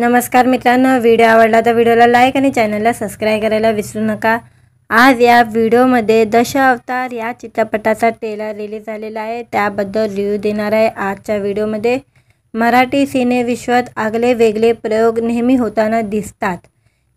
नमस्कार मित्रांनो, व्हिडिओ आवडला तर व्हिडिओला लाईक आणि चॅनलला सबस्क्राइब करायला विसरू नका। आज या व्हिडिओमध्ये दशावतार या चित्रपटाचा ट्रेलर रिलीज झालेला आहे, त्याबद्दल रिव्ह्यू देणार आहे। आजच्या व्हिडिओमध्ये मराठी सिनेविश्वात आगळे वेगळे प्रयोग नेहमी होताना दिसतात।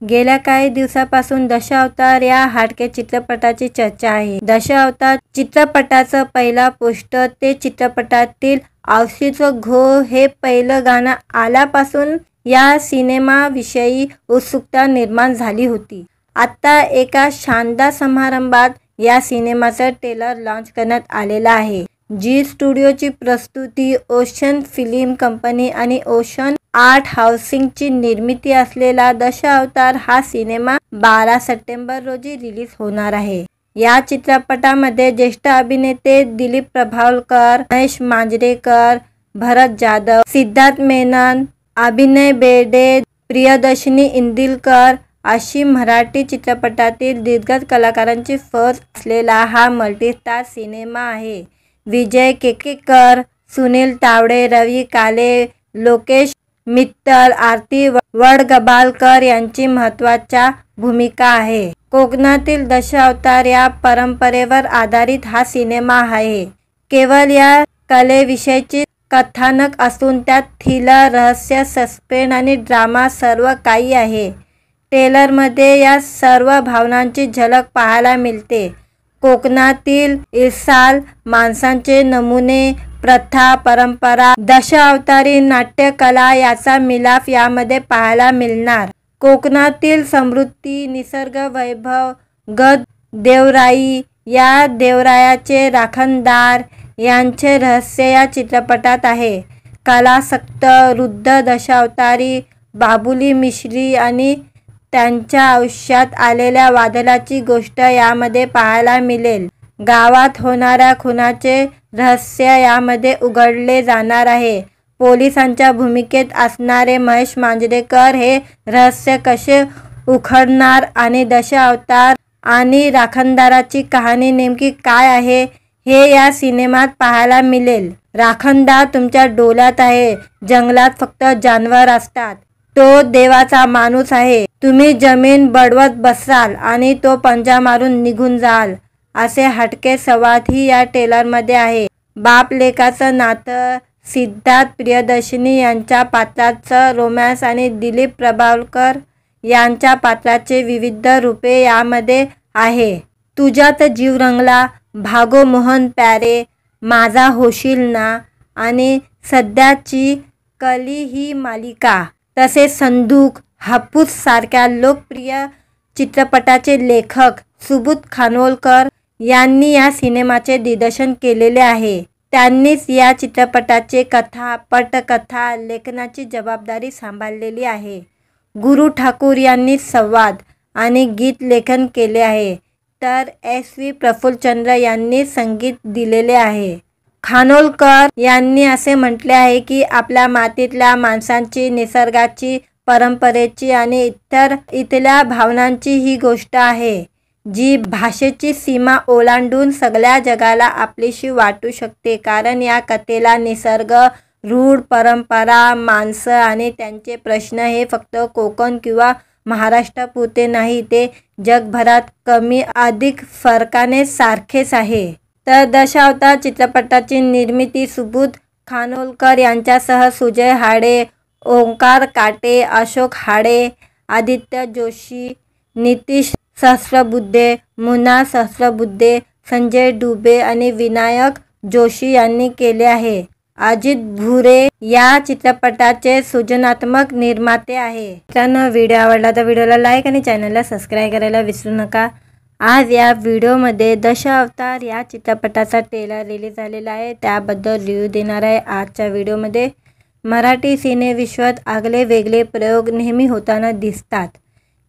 गेल्या काही दिवसापासून दशावतार या हाडके चित्रपटाची चर्चा आहे। दशावतार चित्रपटाचं पहिला पोस्टर ते चित्रपटातील औशीचं घो हे पहिलं गाणं आल्यापासून या सिनेमाविषयी उत्सुकता निर्माण झाली होती। आता एका शानदार समारंभात या सिनेमाचं ट्रेलर लॉन्च करण्यात आलेला आहे। जी स्टुडिओची प्रस्तुती, ओशन फिल्म कंपनी आणि ओशन आर्ट हाऊसिंगची निर्मिती असलेला दशावतार हा सिनेमा 12 सप्टेंबर रोजी रिलीज होणार आहे। या चित्रपटामध्ये ज्येष्ठ अभिनेते दिलीप प्रभावळकर, महेश मांजरेकर, भरत जाधव, सिद्धार्थ मेनन, अभिनय बेर्डे, प्रियदर्शनी इंदिलकर अशी मराठी चित्रपटातील दिग्गज कलाकारांची फौज असलेला हा मल्टीस्टार सिनेमा आहे। विजय केकेकर, सुनील तावडे, रवी काले, लोकेश मित्तल, आरती वडगबालकर यांची महत्त्वाच्या भूमिका आहे। कोकणातील दशावतार या परंपरेवर आधारित हा सिनेमा आहे। केवळ या कलेविषयीची कथानक असून त्यात थ्रिलर, रहस्य, सस्पेन्स आणि ड्रामा सर्व काही आहे। ट्रेलरमध्ये या सर्व भावनांची झलक पाहायला मिळते। कोकणातील इरसाल माणसांचे नमुने, प्रथा, परंपरा, दशावतारी नाट्यकला याचा मिलाफ यामध्ये पाहायला मिळणार। कोकणातील समृद्धी, निसर्ग वैभव, गड देवराई, या देवरायाचे राखणदार यांचे रहस्य या चित्रपटात आहे। कलासक्त वृद्ध दशावतारी बाबुली मिश्री आणि त्यांच्या आयुष्यात आलेल्या वादळाची गोष्ट यामध्ये पाहायला मिळेल। गावात होणाऱ्या खुनाचे रहस्य यामध्ये उघडले जाणार आहे। पोलिसांच्या भूमिकेत असणारे महेश मांजरेकर हे रहस्य कसे उखडणार आणि दशावतार आणि राखणदाराची कहाणी नेमकी काय आहे हे या सिनेमात पाहायला मिळेल। राखणदार तुमच्या डोळ्यात आहे, जंगलात फक्त जनावर असतात, तो देवाचा माणूस आहे, तुम्ही जमीन बडवत बसाल आणि तो पंजा मारून निघून जाल, असे हटके संवादही या ट्रेलरमध्ये आहे। बाप लेकाचं नातं, सिद्धार्थ प्रियदर्शनी यांच्या पात्राचं रोमॅन्स आणि दिलीप प्रभावळकर यांच्या पात्राचे विविध रूपे यामध्ये आहे। तुझ्यात जीव रंगला, भागो मोहन प्यारे, माझा होशील ना आणि सध्याची कली ही मालिका, तसेच संदूक, हापूस सारख्या लोकप्रिय चित्रपटाचे लेखक सुबोध खानोलकर यांनी या सिनेमाचे दिग्दर्शन केलेले आहे। त्यांनीच या चित्रपटाचे कथा, पटकथा लेखनाची जबाबदारी सांभाळलेली आहे। गुरु ठाकूर यांनी संवाद आणि गीत लेखन केले आहे, तर SV प्रफुल्लचंद्र यांनी संगीत दिलेले आहे। खानोलकर यांनी असे म्हटले आहे की आपल्या मातीतल्या माणसांची, निसर्गाची, परंपरेची आणि इथल्या भावनांची ही गोष्ट आहे, जी भाषेची सीमा ओलांडून सगळ्या जगाला आपलीशी वाटू शकते। कारण या कथेला निसर्ग, रूढ परंपरा, माणसं आणि त्यांचे प्रश्न हे फक्त कोकण किंवा महाराष्ट्रापुरते नाही, ते जगभरात कमी अधिक फरकाने सारखेच आहे। तर दशावतार चित्रपटाची निर्मिती सुबोध खानोलकर यांच्यासह सुजय हाडे, ओंकार काटे, अशोक हाडे, आदित्य जोशी, नितीश सहस्रबुद्धे, मुन्ना सहस्रबुद्धे, संजय डुबे आणि विनायक जोशी यांनी केले आहे। अजित भुरे या चित्रपटाचे सृजनात्मक निर्माते आहे। मित्रांनो, व्हिडिओ आवडला तर व्हिडिओला लाईक आणि चॅनलला सबस्क्राइब करायला विसरू नका। आज या व्हिडिओमध्ये दशावतार या चित्रपटाचा ट्रेलर रिलीज झालेला आहे, त्याबद्दल रिव्ह्यू देणार आहे। आजच्या व्हिडिओमध्ये मराठी सिनेविश्वात आगळे वेगळे प्रयोग नेहमी होताना दिसतात।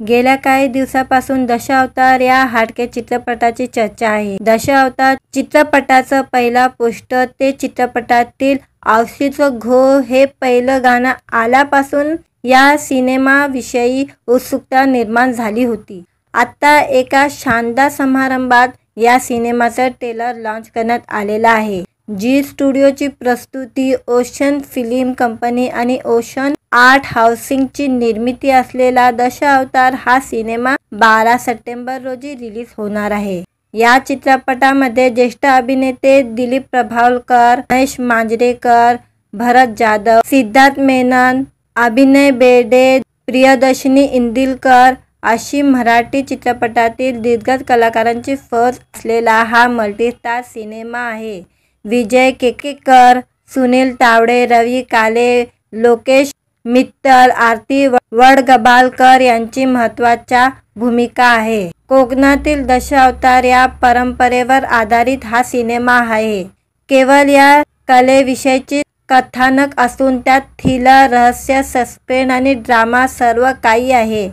गेल्या काही दिवसापासून दशावतार या हाडके चित्रपटाची चर्चा आहे। दशावतार चित्रपटाचं पहिला पोस्टर ते चित्रपटातील औशीचं घो हे पहिलं गाणं आल्यापासून या सिनेमाविषयी उत्सुकता निर्माण झाली होती। आता एका शानदार समारंभात या सिनेमाचं ट्रेलर लॉन्च करण्यात आलेला आहे। जी स्टुडिओची प्रस्तुती, ओशन फिल्म कंपनी आणि ओशन आर्ट हाऊसिंगची निर्मिती असलेला दशावतार हा सिनेमा 12 सप्टेंबर रोजी रिलीज होणार आहे। या चित्रपटामध्ये ज्येष्ठ अभिनेते दिलीप प्रभावळकर, महेश मांजरेकर, भरत जाधव, सिद्धार्थ मेनन, अभिनय बेर्डे, प्रियदर्शनी इंदिलकर अशी मराठी चित्रपटातील दिग्गज कलाकारांची फौज असलेला हा मल्टीस्टार सिनेमा आहे। विजय केकेकर, सुनील तावडे, रवी काले, लोकेश मित्तल, आरती वडगबालकर यांची महत्त्वाच्या भूमिका आहे। कोकणातील दशावतार या परंपरेवर आधारित हा सिनेमा आहे। केवळ या कलेविषयीची कथानक असून त्यात थ्रिलर, रहस्य, सस्पेन्स आणि ड्रामा सर्व काही आहे।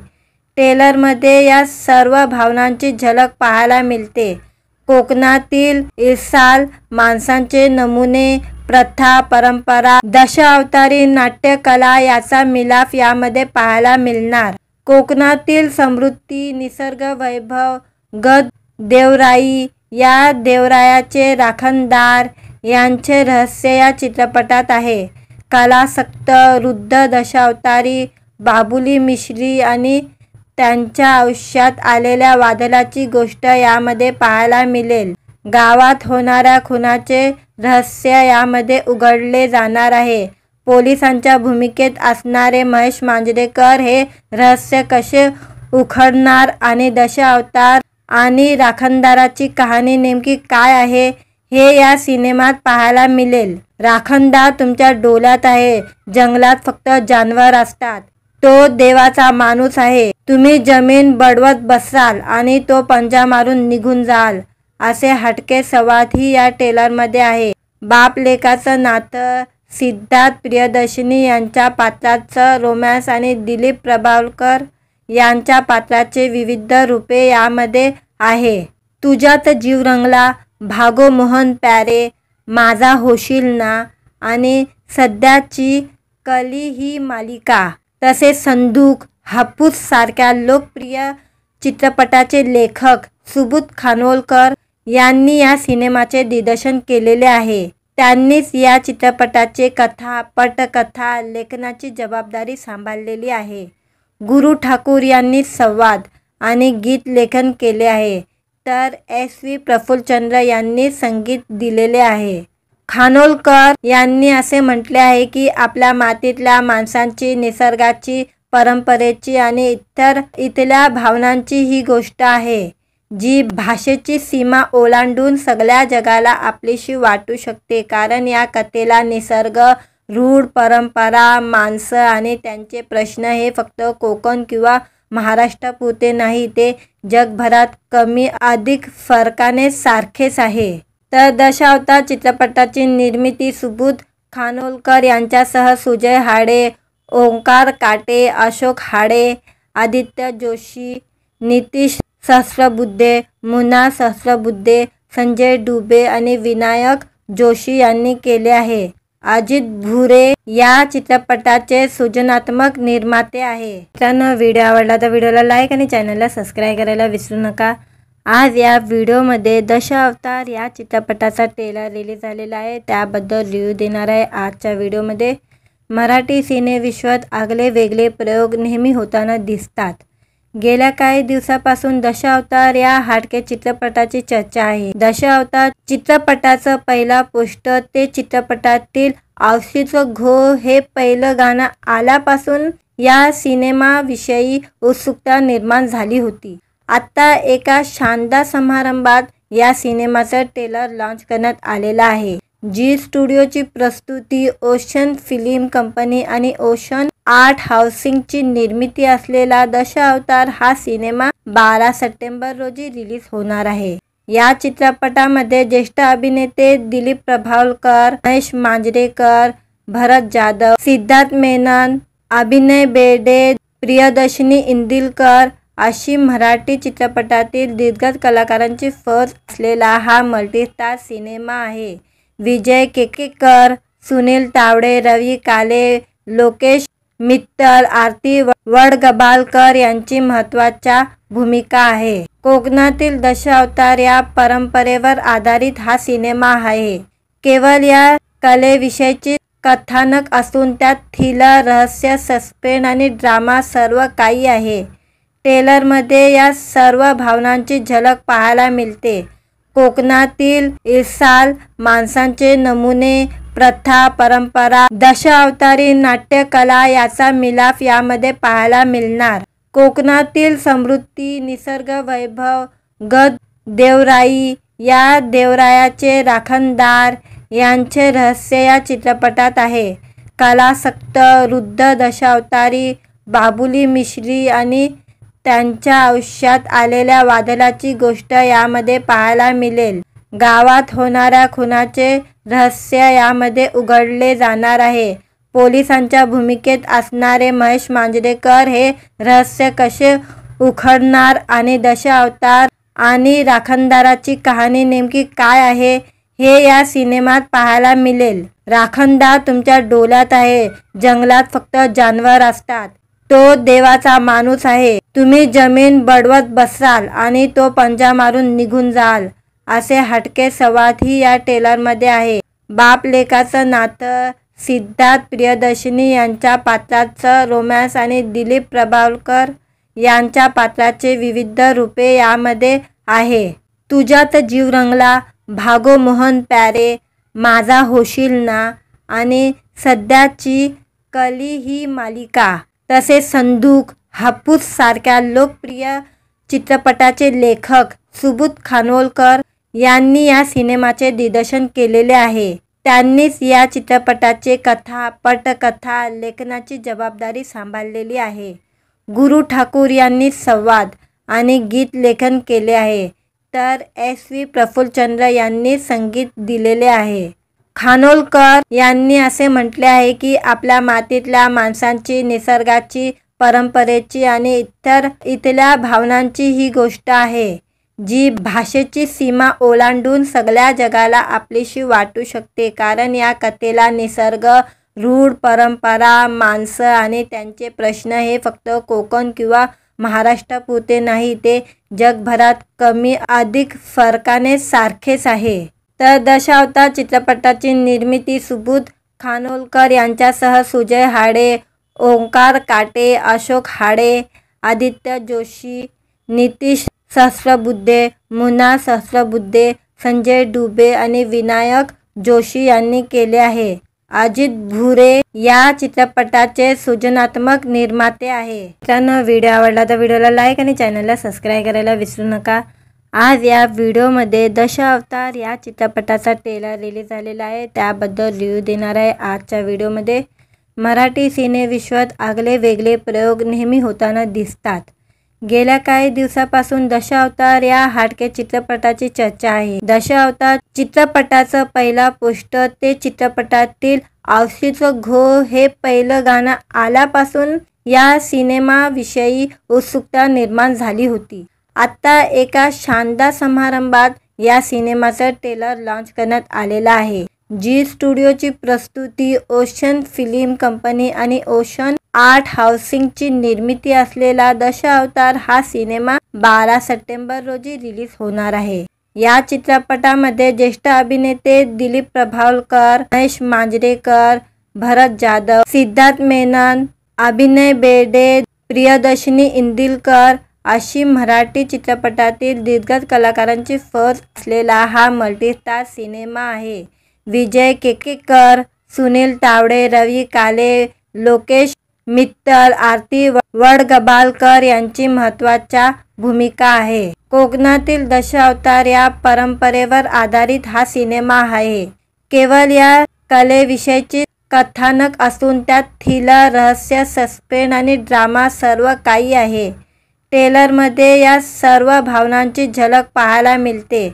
ट्रेलरमध्ये या सर्व भावनांची झलक पाहायला मिळते। कोकणातील इरसाल माणसांचे नमुने, प्रथा, परंपरा, दशावतारी नाट्यकला याचा मिलाफ यामध्ये पाहायला मिळणार। कोकणातील समृद्धी, निसर्ग वैभव, गड देवराई, या देवरायाचे राखणदार यांचे रहस्य या चित्रपटात आहे। कलासक्त वृद्ध दशावतारी बाबुली मिश्री आणि त्यांच्या आयुष्यात आलेल्या वादळाची गोष्ट यामध्ये पाहायला मिळेल। गावात होणाऱ्या खुनाचे रहस्य यामध्ये उघडले जाणार आहे। पोलिसांच्या भूमिकेत असणारे महेश मांजरेकर हे रहस्य कसे उखडणार आणि दशावतार आणि राखणदाराची कहाणी नेमकी काय आहे हे या सिनेमात पाहायला मिळेल। राखणदार तुमच्या डोळ्यात आहे, जंगलात फक्त जनावर असतात, तो देवाचा माणूस आहे, तुम्ही जमीन बडवत बसाल आणि तो पंजा मारून निघून जाल, असे हटके संवादही या ट्रेलरमध्ये आहे। बाप लेकाचं नातं, सिद्धार्थ प्रियदर्शनी यांच्या पात्राचं रोमॅन्स आणि दिलीप प्रभावळकर यांच्या पात्राचे विविध रूपे यामध्ये आहे। तुझ्यात जीव रंगला, भागो मोहन प्यारे, माझा होशील ना आणि सध्याची कली ही मालिका, तसेच संदूक, हापूस सारख्या लोकप्रिय चित्रपटाचे लेखक सुबोध खानोलकर यांनी या सिनेमाचे दिग्दर्शन केलेले आहे। त्यांनीच या चित्रपटाचे कथा, पटकथा लेखनाची जबाबदारी सांभाळलेली आहे। गुरु ठाकूर यांनी संवाद आणि गीत लेखन केले आहे, तर SV प्रफुल्लचंद्र यांनी संगीत दिलेले आहे। खानोलकर यांनी असे म्हटले आहे की आपल्या मातीतल्या माणसांची, निसर्गाची, परंपरेची आणि इथल्या भावनांची ही गोष्ट आहे, जी भाषेची सीमा ओलांडून सगळ्या जगाला आपलीशी वाटू शकते। कारण या कथेला निसर्ग, रूढ, परंपरा, माणसं आणि त्यांचे प्रश्न हे फक्त कोकण किंवा महाराष्ट्रापुरते नाही, ते जगभरात कमी अधिक फरकाने सारखेच आहे। तर दशावतार चित्रपटाची निर्मिती सुबोध खानोलकर यांच्यासह सुजय हाडे, ओंकार काटे, अशोक हाडे, आदित्य जोशी, नितीश सहस्रबुद्धे, मुन्ना सहस्रबुद्धे, संजय डुबे आणि विनायक जोशी यांनी केले आहे। अजित भुरे या चित्रपटाचे सृजनात्मक निर्माते आहे। मित्रांनो, व्हिडिओ आवडला तर व्हिडिओला लाईक आणि चॅनलला सबस्क्राईब करायला विसरू नका। आज या व्हिडिओमध्ये दशावतार या चित्रपटाचा ट्रेलर रिलीज झालेला आहे, त्याबद्दल रिव्ह्यू देणार आहे। आजच्या व्हिडिओमध्ये मराठी सिनेविश्वात आगळे वेगळे प्रयोग नेहमी होताना दिसतात। गेल्या काही दिवसापासून दशावतार या हटके चित्रपटाची चर्चा आहे। दशावतार चित्रपटाचं पहिला पोस्टर ते चित्रपटातील औशीचं घो हे पहिलं गाणं आल्यापासून या सिनेमाविषयी उत्सुकता निर्माण झाली होती। आता एका शानदार समारंभात या सिनेमाचं ट्रेलर लॉन्च करण्यात आलेला आहे। जी स्टुडिओची प्रस्तुती, ओशन फिल्म कंपनी आणि ओशन आर्ट हाऊसिंगची निर्मिती असलेला दशावतार हा सिनेमा 12 सप्टेंबर रोजी रिलीज होणार आहे। या चित्रपटामध्ये ज्येष्ठ अभिनेते दिलीप प्रभावळकर, महेश मांजरेकर, भरत जाधव, सिद्धार्थ मेनन, अभिनय बेर्डे, प्रियदर्शनी इंदिलकर अशी मराठी चित्रपटातील दिग्गज कलाकारांची फौज असलेला हा मल्टीस्टार सिनेमा आहे। विजय केकेकर, सुनील तावडे, रवी काले, लोकेश मित्तल, आरती वडगबालकर यांची महत्त्वाच्या भूमिका आहे। कोकणातील दशावतार या परंपरेवर आधारित हा सिनेमा आहे। केवळ या कलेविषयीची कथानक असून त्यात थ्रिलर, रहस्य, सस्पेन्स आणि ड्रामा सर्व काही आहे. ट्रेलरमध्ये या सर्व भावनांची झलक पाहायला मिळते. कोकणातील इसाल माणसांचे नमुने, प्रथा, परंपरा, दशावतारी नाट्यकला याचा मिलाफ यामध्ये पाहायला मिळणार. कोकणातील समृद्धी, निसर्ग वैभव, गड देवराई, या देवरायाचे राखणदार यांचे रहस्य या चित्रपटात आहे. कलासक्त वृद्ध दशावतारी बाबुली मिश्री आणि त्यांच्या आयुष्यात आलेल्या वादळाची गोष्ट यामध्ये पाहायला मिळेल. गावात होणाऱ्या खुनाचे रहस्य यामध्ये उघडले जाणार आहे. पोलिसांच्या भूमिकेत असणारे महेश मांजरेकर हे रहस्य कसे उखडणार आणि दशावतार आणि राखणदाराची कहाणी नेमकी काय आहे हे या सिनेमात पाहायला मिळेल. राखणदार तुमच्या डोळ्यात आहे. जंगलात फक्त जनावर असतात. तो देवाचा माणूस आहे. तुम्ही जमीन बडवत बसाल आणि तो पंजा मारून निघून जाल, असे हटके संवादही या ट्रेलरमध्ये आहे. बाप लेकाचं नातं, सिद्धार्थ प्रियदर्शनी यांच्या पात्राचं रोमॅन्स आणि दिलीप प्रभावळकर यांच्या पात्राचे विविध रूपे यामध्ये आहे. तुझ्यात जीव रंगला, भागो मोहन प्यारे, माझा होशील ना आणि सध्याची कली ही मालिका, तसेच संदूक, हापूस सारख्या लोकप्रिय चित्रपटाचे लेखक सुबोध खानोलकर यांनी या सिनेमाचे दिग्दर्शन केलेले आहे. त्यांनीच या चित्रपटाचे कथा, पटकथा लेखनाची जबाबदारी सांभाळलेली आहे. गुरु ठाकूर यांनी संवाद आणि गीत लेखन केले आहे, तर SV प्रफुल्लचंद्र यांनी संगीत दिलेले आहे. खानोलकर यांनी असे म्हटले आहे की आपल्या मातीतल्या माणसांची, निसर्गाची, परंपरेची आणि इथल्या भावनांची ही गोष्ट आहे, जी भाषेची सीमा ओलांडून सगळ्या जगाला आपलीशी वाटू शकते. कारण या कथेला निसर्ग, रूढ परंपरा, माणसं आणि त्यांचे प्रश्न हे फक्त कोकण किंवा महाराष्ट्रापुरते नाही, ते जगभरात कमी अधिक फरकाने सारखेच आहे. तर दशावतार चित्रपटाची निर्मिती सुबोध खानोलकर यांच्यासह सुजय हाडे, ओंकार काटे, अशोक हाडे, आदित्य जोशी, नितीश सहस्रबुद्धे, मुन्ना सहस्रबुद्धे, संजय डुबे आणि विनायक जोशी यांनी केले आहे. अजित भुरे या चित्रपटाचे सृजनात्मक निर्माते आहे. मित्रांनो, व्हिडिओ आवडला तर व्हिडिओला लाईक आणि चॅनलला सबस्क्राईब करायला विसरू नका. आज या व्हिडिओमध्ये दशावतार या चित्रपटाचा ट्रेलर रिलीज झालेला आहे, त्याबद्दल रिव्ह्यू देणार आहे. आजच्या व्हिडिओमध्ये मराठी सिनेविश्वात आगळे वेगळे प्रयोग नेहमी होताना दिसतात. गेल्या काही दिवसापासून दशावतार या हटके चित्रपटाची चर्चा आहे. दशावतार चित्रपटाचं पहिला पोस्टर ते चित्रपटातील औशीचं घो हे पहिलं गाणं आल्यापासून या सिनेमाविषयी उत्सुकता निर्माण झाली होती. आता एका शानदार समारंभात या सिनेमाचं ट्रेलर लॉन्च करण्यात आलेला आहे. जी स्टुडिओची प्रस्तुती, ओशन फिल्म कंपनी आणि ओशन आर्ट हाऊसिंगची निर्मिती असलेला दशावतार हा सिनेमा 12 सप्टेंबर रोजी रिलीज होणार आहे. या चित्रपटामध्ये ज्येष्ठ अभिनेते दिलीप प्रभावळकर, महेश मांजरेकर, भरत जाधव, सिद्धार्थ मेनन, अभिनय बेर्डे, प्रियदर्शनी इंदिलकर अशी मराठी चित्रपटातील दिग्गज कलाकारांची फौज असलेला हा मल्टीस्टार सिनेमा आहे. विजय केकेकर, सुनील तावडे, रवी काले, लोकेश मित्तल, आरती वडगबालकर यांची महत्त्वाच्या भूमिका आहे. कोकणातील दशावतार या परंपरेवर आधारित हा सिनेमा आहे. केवळ या कलेविषयीची कथानक असून त्यात थ्रिलर, रहस्य, सस्पेन्स आणि ड्रामा सर्व काही आहे. ट्रेलरमध्ये या सर्व भावनांची झलक पाहायला मिळते.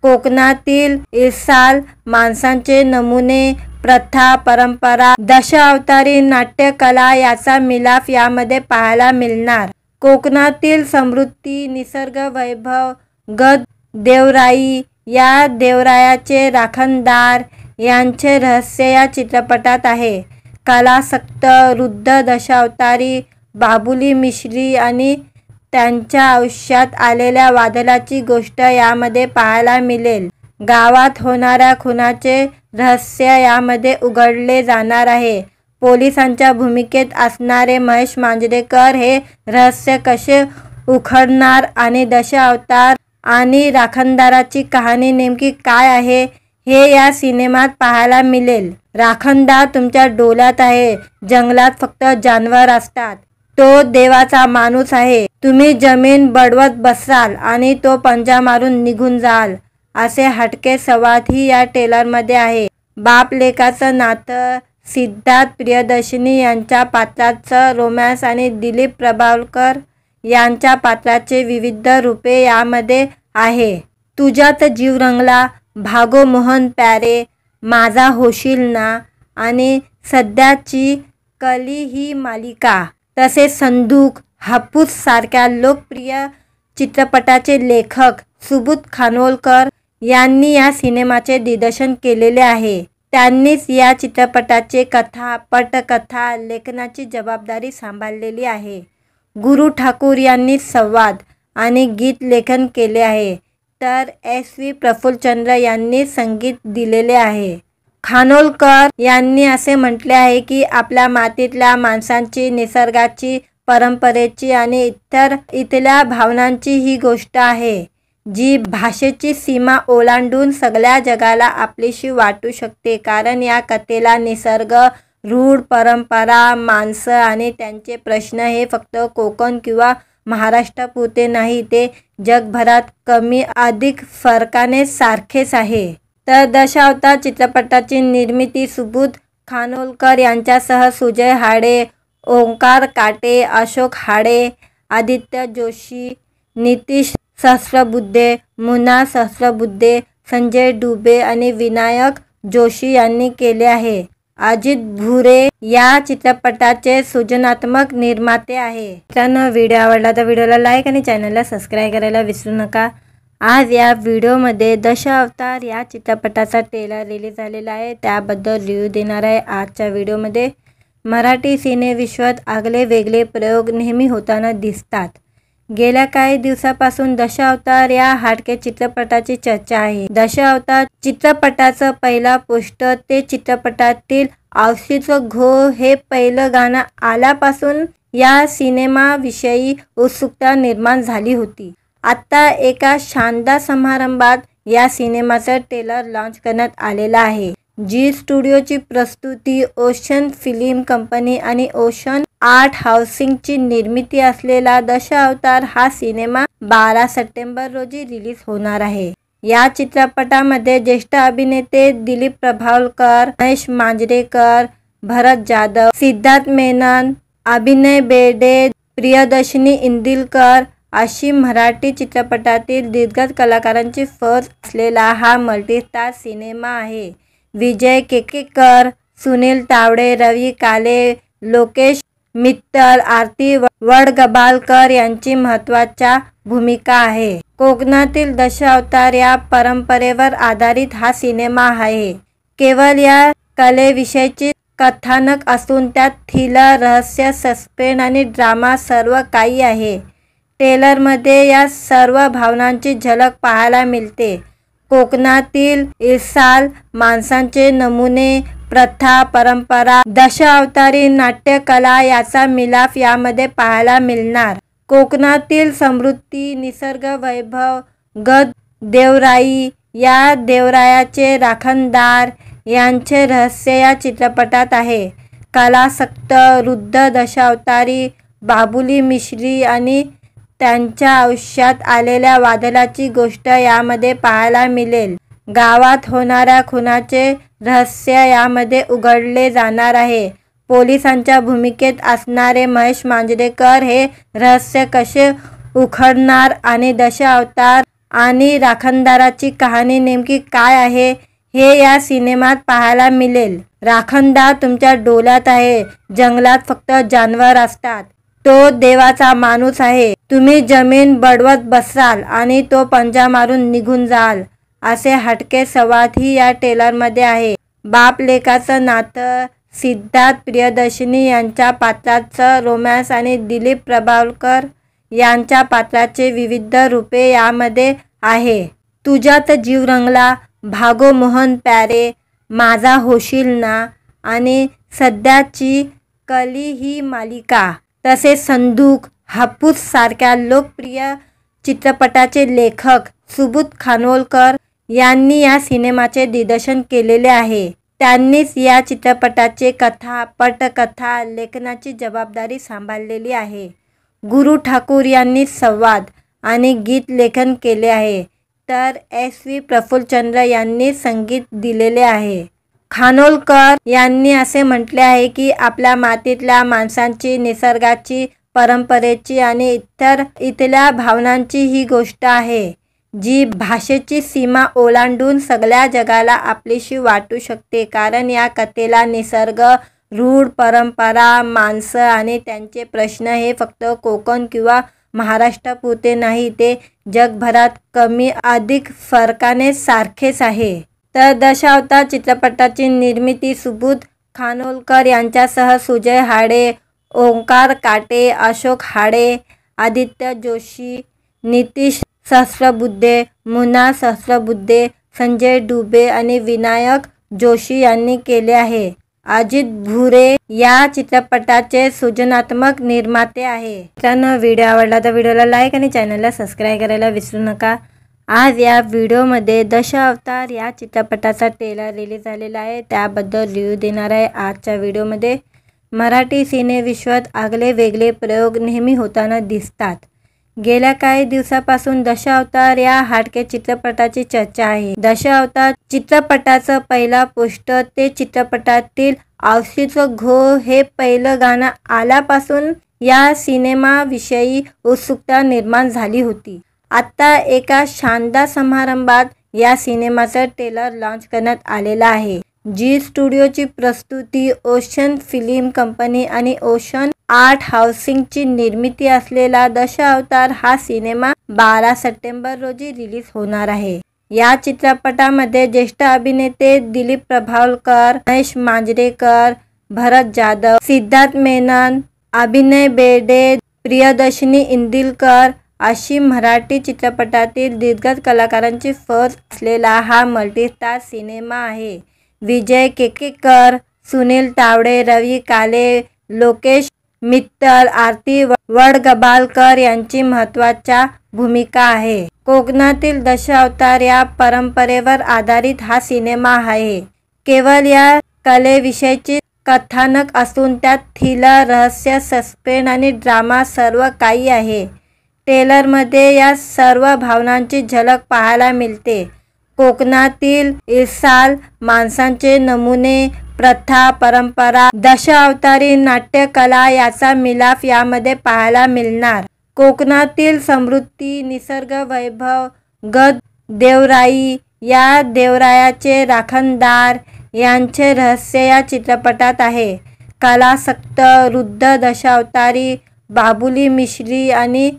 कोकणातील इसाल माणसांचे नमुने, प्रथा, परंपरा, दशावतारी नाट्यकला याचा मिलाफ यामध्ये पाहायला मिळणार. कोकणातील समृद्धी, निसर्ग वैभव, गड देवराई, या देवरायाचे राखणदार यांचे रहस्य या चित्रपटात आहे. कलासक्त वृद्ध दशावतारी बाबुली मिश्री आणि त्यांच्या आयुष्यात आलेल्या वादळाची गोष्ट यामध्ये पाहायला मिळेल. गावात होणाऱ्या खुनाचे रहस्य यामध्ये उघडले जाणार आहे. पोलिसांच्या भूमिकेत असणारे महेश मांजरेकर हे रहस्य कसे उघडणार आणि दशावतार आणि राखणदाराची कहाणी नेमकी काय आहे हे या सिनेमात पाहायला मिळेल. राखणदार तुमच्या डोळ्यात आहे, जंगलात फक्त जनावर असतात. तो देवाचा माणूस आहे. तुम्ही जमीन बडवत बसाल आणि तो पंजा मारून निघून जाल. असे हटके संवादही या ट्रेलरमध्ये आहे. बाप लेकाचं नातं, सिद्धार्थ प्रियदर्शनी यांच्या पात्राचं रोमॅन्स आणि दिलीप प्रभावळकर यांच्या पात्राचे विविध रूपे यामध्ये आहे. तुझ्यात जीव रंगला, भागो मोहन प्यारे, माझा होशील ना आणि सध्याची कली ही मालिका, तसेच संदूक, हापूस सारख्या लोकप्रिय चित्रपटाचे लेखक सुबोध खानोलकर यांनी या सिनेमाचे दिग्दर्शन केलेले आहे. त्यांनीच या चित्रपटाचे कथा, पटकथा लेखनाची जबाबदारी सांभाळलेली आहे. गुरु ठाकूर यांनी संवाद आणि गीत लेखन केले आहे, तर SV प्रफुल्लचंद्र यांनी संगीत दिलेले आहे. खानोलकर यांनी असे म्हटले आहे की आपल्या मातीतल्या माणसांची, निसर्गाची, परंपरेची आणि इथल्या भावनांची ही गोष्ट आहे जी भाषेची सीमा ओलांडून सगळ्या जगाला आपलीशी वाटू शकते. कारण या कथेला निसर्ग, रूढ परंपरा, माणसं आणि त्यांचे प्रश्न हे फक्त कोकण किंवा महाराष्ट्रापुरते नाही, ते जगभरात कमी अधिक फरकाने सारखेच आहे. तर दशावतार चित्रपटाची निर्मिती सुबोध खानोलकर यांच्यासह सुजय हाडे, ओंकार काटे, अशोक हाडे, आदित्य जोशी, नितीश सहस्रबुद्धे, मुन्ना सहस्रबुद्धे, संजय डुबे आणि विनायक जोशी यांनी केले आहे. अजित भुरे या चित्रपटाचे सृजनात्मक निर्माते आहे. मित्रांनो, व्हिडिओ आवडला तर व्हिडिओला लाईक आणि चॅनलला सबस्क्राईब करायला विसरू नका. आज या व्हिडिओमध्ये दशावतार या चित्रपटाचा ट्रेलर रिलीज झालेला आहे, त्याबद्दल रिव्ह्यू देणार आहे. आजच्या व्हिडिओमध्ये मराठी सिनेविश्वात आगळे वेगळे प्रयोग नेहमी होताना दिसतात. गेल्या काही दिवसापासून दशावतार या हटके चित्रपटाची चर्चा आहे. दशावतार चित्रपटाचं पहिला पोस्टर ते चित्रपटातील औशीचं घो हे पहिलं गाणं आल्यापासून या सिनेमाविषयी उत्सुकता निर्माण झाली होती. आता एका शानदार समारंभात या सिनेमाचं ट्रेलर लॉन्च करण्यात आलेला आहे. जी स्टुडिओची प्रस्तुती, ओशन फिल्म कंपनी आणि ओशन आर्ट हाऊसिंगची निर्मिती असलेला दशावतार हा सिनेमा 12 सप्टेंबर रोजी रिलीज होणार आहे. या चित्रपटामध्ये ज्येष्ठ अभिनेते दिलीप प्रभावळकर, महेश मांजरेकर, भरत जाधव, सिद्धार्थ मेनन, अभिनय बेर्डे, प्रियदर्शनी इंदिलकर अशी मराठी चित्रपटातील दिग्गज कलाकारांची फौज असलेला हा मल्टीस्टार सिनेमा आहे. विजय केकेकर, सुनील तावडे, रवी काले, लोकेश मित्तल, आरती वडगबालकर यांची महत्त्वाच्या भूमिका आहे. कोकणातील दशावतार या परंपरेवर आधारित हा सिनेमा आहे. केवळ या कलेविषयीची कथानक असून त्यात थ्रिलर, रहस्य, सस्पेन्स आणि ड्रामा सर्व काही आहे. ट्रेलरमध्ये या सर्व भावनांची झलक पाहायला मिळते. कोकणातील इरसाल माणसांचे नमुने, प्रथा, परंपरा, दशावतारी नाट्यकला याचा मिलाफ यामध्ये पाहायला मिळणार. कोकणातील समृद्धी, निसर्ग वैभव, गद देवराई, या देवरायाचे राखणदार यांचे रहस्य या चित्रपटात आहे. कलासक्त वृद्ध दशावतारी बाबुली मिश्री आणि त्यांच्या आयुष्यात आलेल्या वादळाची गोष्ट यामध्ये पाहायला मिळेल. गावात होणाऱ्या खुनाचे रहस्य यामध्ये उघडले जाणार आहे. पोलिसांच्या भूमिकेत असणारे महेश मांजरेकर हे रहस्य कसे उघडणार आणि दशावतार आणि राखणदाराची कहाणी नेमकी काय आहे हे या सिनेमात पाहायला मिळेल. राखणदार तुमच्या डोळ्यात आहे, जंगलात फक्त जनावर असतात. तो देवाचा माणूस आहे. तुम्ही जमीन बडवत बसाल आणि तो पंजा मारून निघून जाल. असे हटके संवादही या ट्रेलरमध्ये आहे. बाप लेकाचं नातं, सिद्धार्थ प्रियदर्शनी यांच्या पात्राचं रोमॅन्स आणि दिलीप प्रभावळकर यांच्या पात्राचे विविध रूपे यामध्ये आहे. तुझ्यात जीव रंगला, भागो मोहन प्यारे, माझा होशील ना आणि सध्याची कली ही मालिका तसेच संदूक, हापूस सारख्या लोकप्रिय चित्रपटाचे लेखक सुबोध खानोलकर यांनी या सिनेमाचे दिग्दर्शन केलेले आहे. त्यांनीच या चित्रपटाचे कथा, पटकथा लेखनाची जबाबदारी सांभाळलेली आहे. गुरु ठाकूर यांनी संवाद आणि गीत लेखन केले आहे, तर SV प्रफुल्लचंद्र यांनी संगीत दिलेले आहे. खानोलकर यांनी असे म्हटले आहे की आपल्या मातीतल्या माणसांची, निसर्गाची, परंपरेची आणि इथल्या भावनांची ही गोष्ट आहे जी भाषेची सीमा ओलांडून सगळ्या जगाला आपलीशी वाटू शकते. कारण या कथेला निसर्ग, रूढ परंपरा, माणसं आणि त्यांचे प्रश्न हे फक्त कोकण किंवा महाराष्ट्रापुरते नाही, ते जगभरात कमी अधिक फरकाने सारखेच आहे. तर दशावतार चित्रपटाची निर्मिती सुबोध खानोलकर यांच्यासह सुजय हाडे, ओंकार काटे, अशोक हाडे, आदित्य जोशी, नितीश सहस्रबुद्धे, मुन्ना सहस्रबुद्धे, संजय डुबे आणि विनायक जोशी यांनी केले आहे. अजित भुरे या चित्रपटाचे सृजनात्मक निर्माते आहे. मित्रांनो, व्हिडिओ आवडला तर व्हिडिओला लाईक आणि चॅनलला सबस्क्राईब करायला विसरू नका. आज या व्हिडिओमध्ये दशावतार या चित्रपटाचा ट्रेलर रिलीज झालेला आहे, त्याबद्दल रिव्ह्यू देणार आहे. आजच्या व्हिडिओमध्ये मराठी सिनेविश्वात आगळे वेगळे प्रयोग नेहमी होताना दिसतात. गेल्या काही दिवसापासून दशावतार या हाडके चित्रपटाची चर्चा आहे. दशावतार चित्रपटाचं पहिला पोस्टर ते चित्रपटातील औशीचं घो हे पहिलं गाणं आल्यापासून या सिनेमाविषयी उत्सुकता निर्माण झाली होती. आता एका शानदार समारंभात या सिनेमाचं ट्रेलर लॉन्च करण्यात आलेलं आहे. जी स्टुडिओची प्रस्तुती, ओशन फिल्म कंपनी आणि ओशन आर्ट हाऊसिंगची निर्मिती असलेला दशावतार हा सिनेमा 12 सप्टेंबर रोजी रिलीज होणार आहे. या चित्रपटामध्ये ज्येष्ठ अभिनेते दिलीप प्रभावळकर, महेश मांजरेकर, भरत जाधव, सिद्धार्थ मेनन, अभिनय बेर्डे, प्रियदर्शनी इंदिलकर अशी मराठी चित्रपटातील दिग्गज कलाकारांची फौज असलेला हा मल्टीस्टार सिनेमा आहे. विजय केकेकर, सुनील तावडे, रवी काले, लोकेश मित्तल, आरती वडगबालकर यांची महत्त्वाच्या भूमिका आहे. कोकणातील दशावतार या परंपरेवर आधारित हा सिनेमा आहे. केवळ या कलेविषयीची कथानक असून त्यात थ्रिलर, रहस्य, सस्पेन्स आणि ड्रामा सर्व काही आहे. ट्रेलरमध्ये या सर्व भावनांची झलक पाहायला मिळते. कोकणातील इसाल माणसांचे नमुने, प्रथा, परंपरा, दशावतारी नाट्यकला याचा मिलाफ यामध्ये पाहायला मिळणार. कोकणातील समृद्धी, निसर्ग वैभव, गड देवराई, या देवरायाचे राखणदार यांचे रहस्य या चित्रपटात आहे. कलासक्त वृद्ध दशावतारी बाबुली मिश्री आणि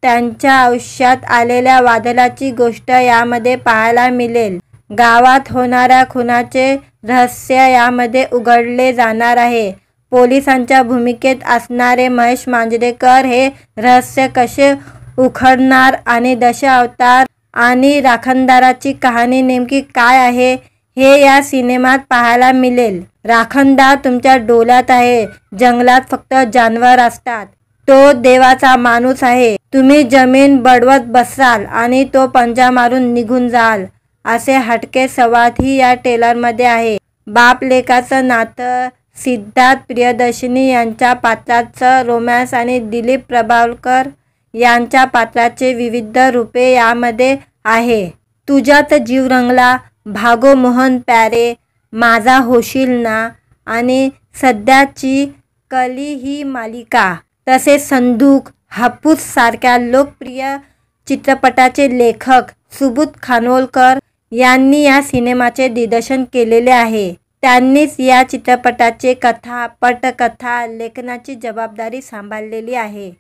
त्यांच्या आयुष्यात आलेल्या वादळाची गोष्ट यामध्ये पाहायला मिळेल. गावात होणाऱ्या खुनाचे रहस्य यामध्ये उघडले जाणार आहे. पोलिसांच्या भूमिकेत असणारे महेश मांजरेकर हे रहस्य कसे उखडणार आणि दशावतार आणि राखणदाराची कहाणी नेमकी काय आहे हे या सिनेमात पाहायला मिळेल. राखणदार तुमच्या डोळ्यात आहे. जंगलात फक्त जनावर असतात. तो देवाचा माणूस आहे. तुम्ही जमीन बडवत बसाल आणि तो पंजा मारून निघून जाल, असे हटके संवादही या ट्रेलरमध्ये आहे. बाप लेकाचं नातं, सिद्धार्थ प्रियदर्शनी यांच्या पात्राचं रोमॅन्स आणि दिलीप प्रभावळकर यांच्या पात्राचे विविध रूपे यामध्ये आहे. तुझ्यात जीव रंगला, भागो मोहन प्यारे, माझा होशील ना आणि सध्याची कली ही मालिका तसेच संदूक, हापूस सारख्या लोकप्रिय चित्रपटाचे लेखक सुबोध खानोलकर यांनी या सिनेमाचे दिग्दर्शन केलेले आहे. त्यांनीच या चित्रपटाचे कथा, पटकथा लेखनाची जबाबदारी सांभाळलेली आहे.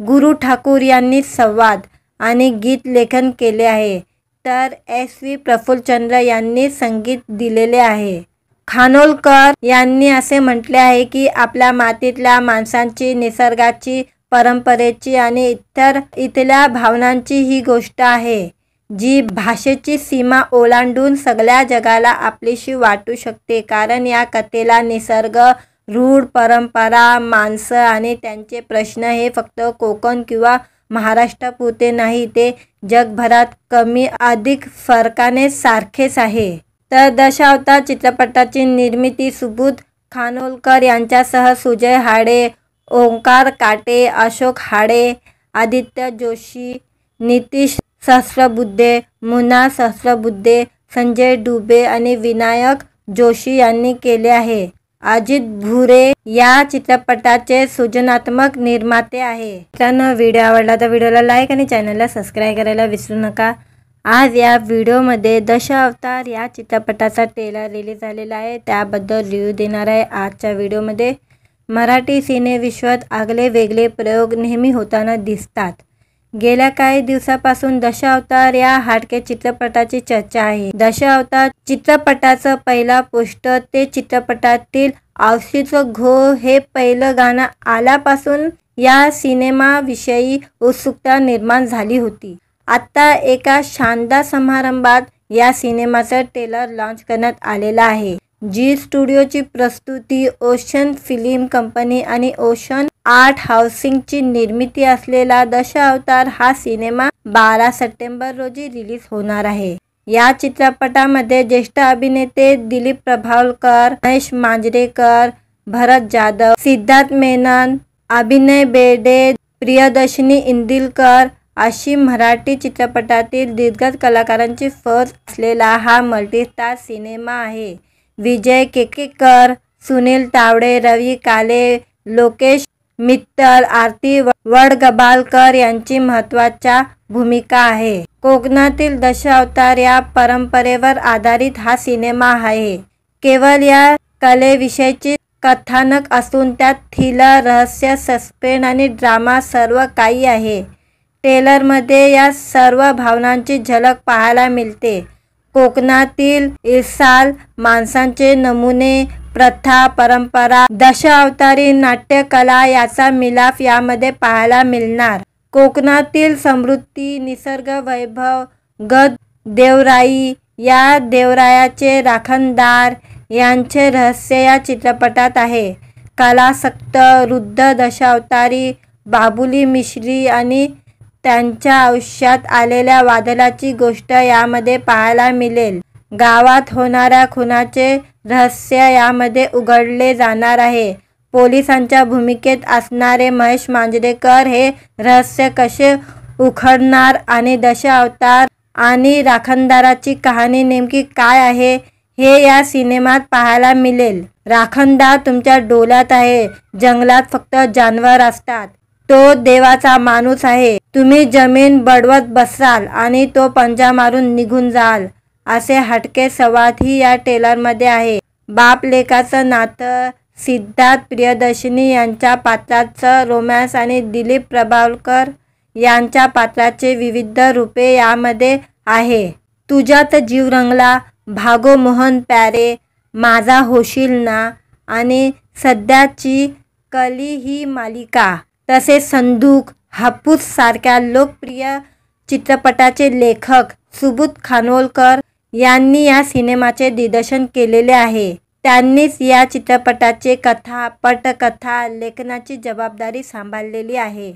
गुरु ठाकूर यांनी संवाद आणि गीत लेखन केले आहे, तर SV प्रफुल्लचंद्र यांनी संगीत दिलेले आहे. खानोलकर यांनी असे म्हटले आहे की आपल्या मातीतल्या माणसांची, निसर्गाची, परंपरेची आणि इथल्या भावनांची ही गोष्ट आहे जी भाषेची सीमा ओलांडून सगळ्या जगाला आपलीशी वाटू शकते, कारण या कथेला निसर्ग, रूढ परंपरा, माणसं आणि त्यांचे प्रश्न हे फक्त कोकण किंवा महाराष्ट्रापुरते नाही, ते जगभरात कमी अधिक फरकाने सारखेच आहे. तर दशावतार चित्रपटाची निर्मिती सुबोध खानोलकर यांच्यासह सुजय हाडे, ओंकार काटे, अशोक हाडे, आदित्य जोशी, नितीश सहस्रबुद्धे, मुन्ना सहस्रबुद्धे, संजय डुबे आणि विनायक जोशी यांनी केले आहे. अजित भुरे या चित्रपटाचे सृजनात्मक निर्माते आहे. मित्रांनो, व्हिडिओ आवडला तर व्हिडिओला लाईक आणि चॅनलला सबस्क्राईब करायला विसरू नका. आज या व्हिडिओमध्ये दशावतार या चित्रपटाचा ट्रेलर रिलीज झालेला आहे, त्याबद्दल रिव्ह्यू देणार आहे आजच्या व्हिडिओमध्ये. मराठी सिनेविश्वात आगळे वेगळे प्रयोग नेहमी होताना दिसतात. गेल्या काही दिवसापासून दशावतार या हाडके चित्रपटाची चर्चा आहे. दशावतार चित्रपटाचं पहिला पोस्टर ते चित्रपटातील औशीचं घो हे पहिलं गाणं आल्यापासून या सिनेमाविषयी उत्सुकता निर्माण झाली होती. आता एका शानदार समारंभात या सिनेमाचं ट्रेलर लॉन्च करण्यात आलेला आहे. जी स्टुडिओची प्रस्तुती, ओशन फिल्म कंपनी आणि ओशन आर्ट हाऊसिंगची निर्मिती असलेला दशावतार हा सिनेमा 12 सप्टेंबर रोजी रिलीज होणार आहे. या चित्रपटामध्ये ज्येष्ठ अभिनेते दिलीप प्रभावळकर, महेश मांजरेकर, भरत जाधव, सिद्धार्थ मेनन, अभिनय बेर्डे, प्रियदर्शनी इंदिलकर अशी मराठी चित्रपटातील दिग्गज कलाकारांची फौज असलेला हा मल्टीस्टार सिनेमा आहे. विजय केकेकर, सुनील तावडे, रवी काले, लोकेश मित्तल, आरती वडगबालकर यांची महत्त्वाच्या भूमिका आहे. कोकणातील दशावतार या परंपरेवर आधारित हा सिनेमा आहे. केवळ या कलेविषयीची कथानक असून त्यात थ्रिलर, रहस्य, सस्पेन्स आणि ड्रामा सर्व काही आहे. ट्रेलरमध्ये या सर्व भावनांची झलक पाहायला मिळते. कोकणातील इसाल माणसांचे नमुने, प्रथा, परंपरा, दशावतारी नाट्यकला याचा मिलाफ यामध्ये पाहायला मिळणार. कोकणातील समृद्धी, निसर्ग वैभव, गद देवराई, या देवरायाचे राखणदार यांचे रहस्य या चित्रपटात आहे. कलासक्त वृद्ध दशावतारी बाबुली मिश्री आणि त्यांच्या आयुष्यात आलेल्या वादळाची गोष्ट यामध्ये पाहायला मिळेल. गावात होणाऱ्या खुनाचे रहस्य यामध्ये उघडले जाणार आहे. पोलिसांच्या भूमिकेत असणारे महेश मांजरेकर हे रहस्य कसे उखडणार आणि दशावतार आणि राखणदाराची कहाणी नेमकी काय आहे हे या सिनेमात पाहायला मिळेल. राखणदार तुमच्या डोळ्यात आहे. जंगलात फक्त जनावर असतात. तो देवाचा माणूस आहे. तुम्ही जमीन बडवत बसाल आणि तो पंजा मारून निघून जाल, असे हटके संवादही या ट्रेलरमध्ये आहे. बाप लेकाचं नातं, सिद्धार्थ प्रियदर्शनी यांच्या पात्राचं रोमॅन्स आणि दिलीप प्रभावळकर यांच्या पात्राचे विविध रूपे यामध्ये आहे. तुझ्यात जीव रंगला, भागो मोहन प्यारे, माझा होशील ना आणि सध्याची कली ही मालिका, तसेच संदूक, हापूस सारख्या लोकप्रिय चित्रपटाचे लेखक सुबोध खानोलकर यांनी या सिनेमाचे दिग्दर्शन केलेले आहे. त्यांनीच या चित्रपटाचे कथा, पटकथा लेखनाची जबाबदारी सांभाळलेली आहे.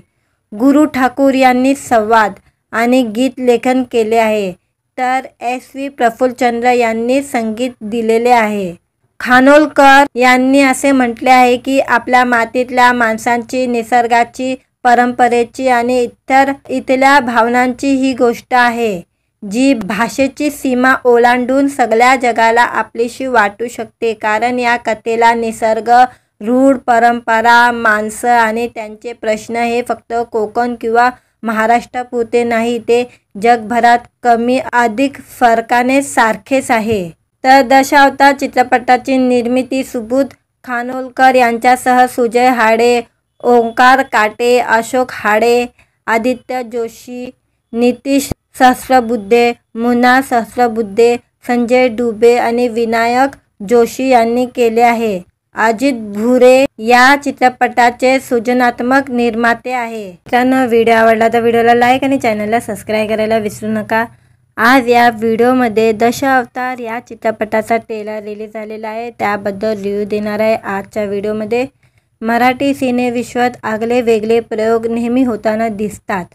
गुरु ठाकूर यांनी संवाद आणि गीत लेखन केले आहे, तर SV प्रफुल्लचंद्र यांनी संगीत दिलेले आहे. खानोलकर यांनी असे म्हटले आहे की आपल्या मातीतल्या माणसांची, निसर्गाची, परंपरेची आणि इथल्या भावनांची ही गोष्ट आहे, जी भाषेची सीमा ओलांडून सगळ्या जगाला आपलीशी वाटू शकते, कारण या कथेला निसर्ग, रूढ परंपरा, माणसं आणि त्यांचे प्रश्न हे फक्त कोकण किंवा महाराष्ट्रापुरते नाही, ते जगभरात कमी अधिक फरकाने सारखेच आहे. तर दशावतार चित्रपटाची निर्मिती सुबोध खानोलकर यांच्यासह सुजय हाडे, ओंकार काटे, अशोक हाडे, आदित्य जोशी, नितीश सहस्रबुद्धे, मुन्ना सहस्रबुद्धे, संजय डुबे आणि विनायक जोशी यांनी केले आहे. अजित भुरे या चित्रपटाचे सृजनात्मक निर्माते आहे. मित्रांनो, व्हिडिओ आवडला तर व्हिडिओला लाईक आणि चॅनलला सबस्क्राईब करायला विसरू नका. आज या व्हिडिओमध्ये दशावतार या चित्रपटाचा ट्रेलर रिलीज झालेला आहे, त्याबद्दल रिव्ह्यू देणार आहे आजच्या व्हिडिओमध्ये। मराठी सिनेविश्वात आगळे वेगळे प्रयोग नेहमी होताना दिसतात।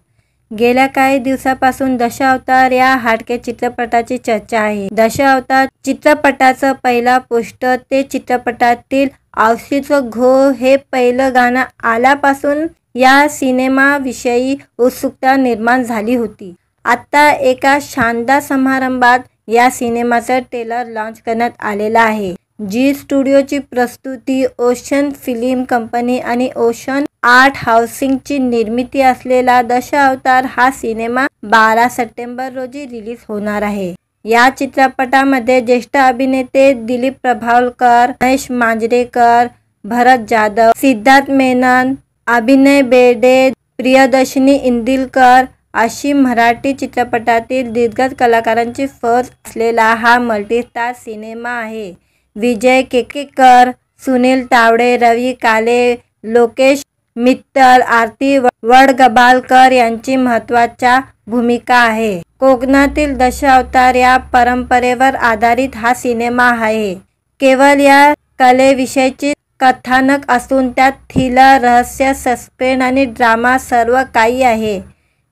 गेल्या काही दिवसापासून दशावतार या हाडके चित्रपटाची चर्चा आहे। दशावतार चित्रपटाचं पहिला पोस्टर ते चित्रपटातील औशीचं घो हे पहिलं गाणं आल्यापासून या सिनेमाविषयी उत्सुकता निर्माण झाली होती। आता एका शानदार समारंभात या सिनेमाचं ट्रेलर लॉन्च करण्यात आलेला आहे। जी स्टुडिओची प्रस्तुती, ओशन फिल्म कंपनी आणि ओशन आर्ट हाऊसिंगची निर्मिती असलेला दशावतार हा सिनेमा 12 सप्टेंबर रोजी रिलीज होणार आहे। या चित्रपटामध्ये ज्येष्ठ अभिनेते दिलीप प्रभावळकर, महेश मांजरेकर, भरत जाधव, सिद्धार्थ मेनन, अभिनय बेर्डे, प्रियदर्शनी इंदिलकर अशी मराठी चित्रपटातील दिग्गज कलाकारांची फौज असलेला हा मल्टीस्टार सिनेमा आहे। विजय केकेकर, सुनील तावडे, रवी काले, लोकेश मित्तल, आरती वडगबालकर यांची महत्त्वाच्या भूमिका आहे। कोकणातील दशावतार या परंपरेवर आधारित हा सिनेमा आहे। केवळ या कलेविषयीची कथानक असून त्यात थ्रिलर, रहस्य, सस्पेन्स आणि ड्रामा सर्व काही आहे।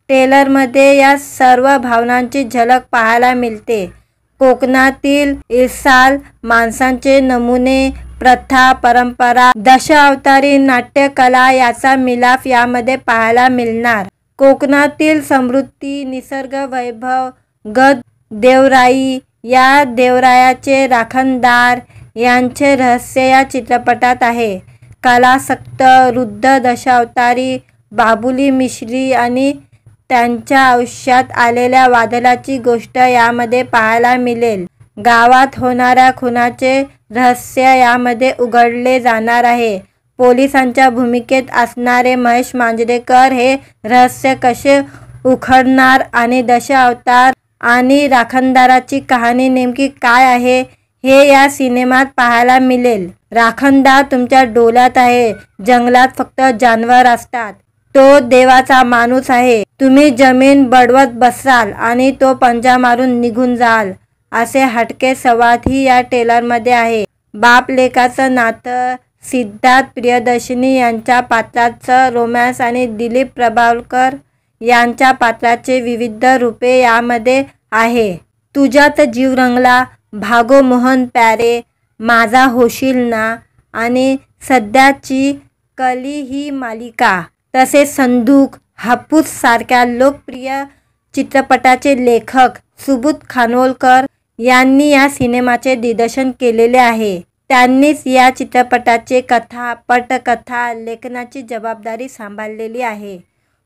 ट्रेलरमध्ये या सर्व भावनांची झलक पाहायला मिळते। कोकणातील इसाल माणसांचे नमुने, प्रथा, परंपरा, दशावतारी नाट्यकला याचा मिलाफ यामध्ये पाहायला मिळणार। कोकणातील समृद्धी, निसर्ग वैभव, गड देवराई, या देवरायाचे राखणदार यांचे रहस्य या चित्रपटात आहे। कलासक्त वृद्ध दशावतारी बाबुली मिश्री आणि त्यांच्या आयुष्यात आलेल्या वादळाची गोष्ट यामध्ये पाहायला मिळेल। गावात होणाऱ्या खुनाचे रहस्य यामध्ये उघडले जाणार आहे। पोलिसांच्या भूमिकेत असणारे महेश मांजरेकर हे रहस्य कसे उखडणार आणि दशावतार आणि राखणदाराची कहाणी नेमकी काय आहे हे या सिनेमात पाहायला मिळेल। राखणदार तुमच्या डोळ्यात आहे, जंगलात फक्त जनावर असतात, तो देवाचा माणूस आहे, तुम्ही जमीन बडवत बसाल आणि तो पंजा मारून निघून जाल, असे हटके संवादही या ट्रेलरमध्ये आहे। बाप लेकाचं नातं, सिद्धार्थ प्रियदर्शनी यांच्या पात्राचं रोमॅन्स आणि दिलीप प्रभावळकर यांच्या पात्राचे विविध रूपे यामध्ये आहे। तुझ्यात जीव रंगला, भागो मोहन प्यारे, माझा होशील ना आणि सध्याची कली ही मालिका, तसेच संदूक, हापूस सारख्या लोकप्रिय चित्रपटाचे लेखक सुबोध खानोलकर यांनी या सिनेमाचे दिग्दर्शन केलेले आहे। त्यांनीच या चित्रपटाचे कथा, पटकथा लेखनाची जबाबदारी सांभाळलेली आहे।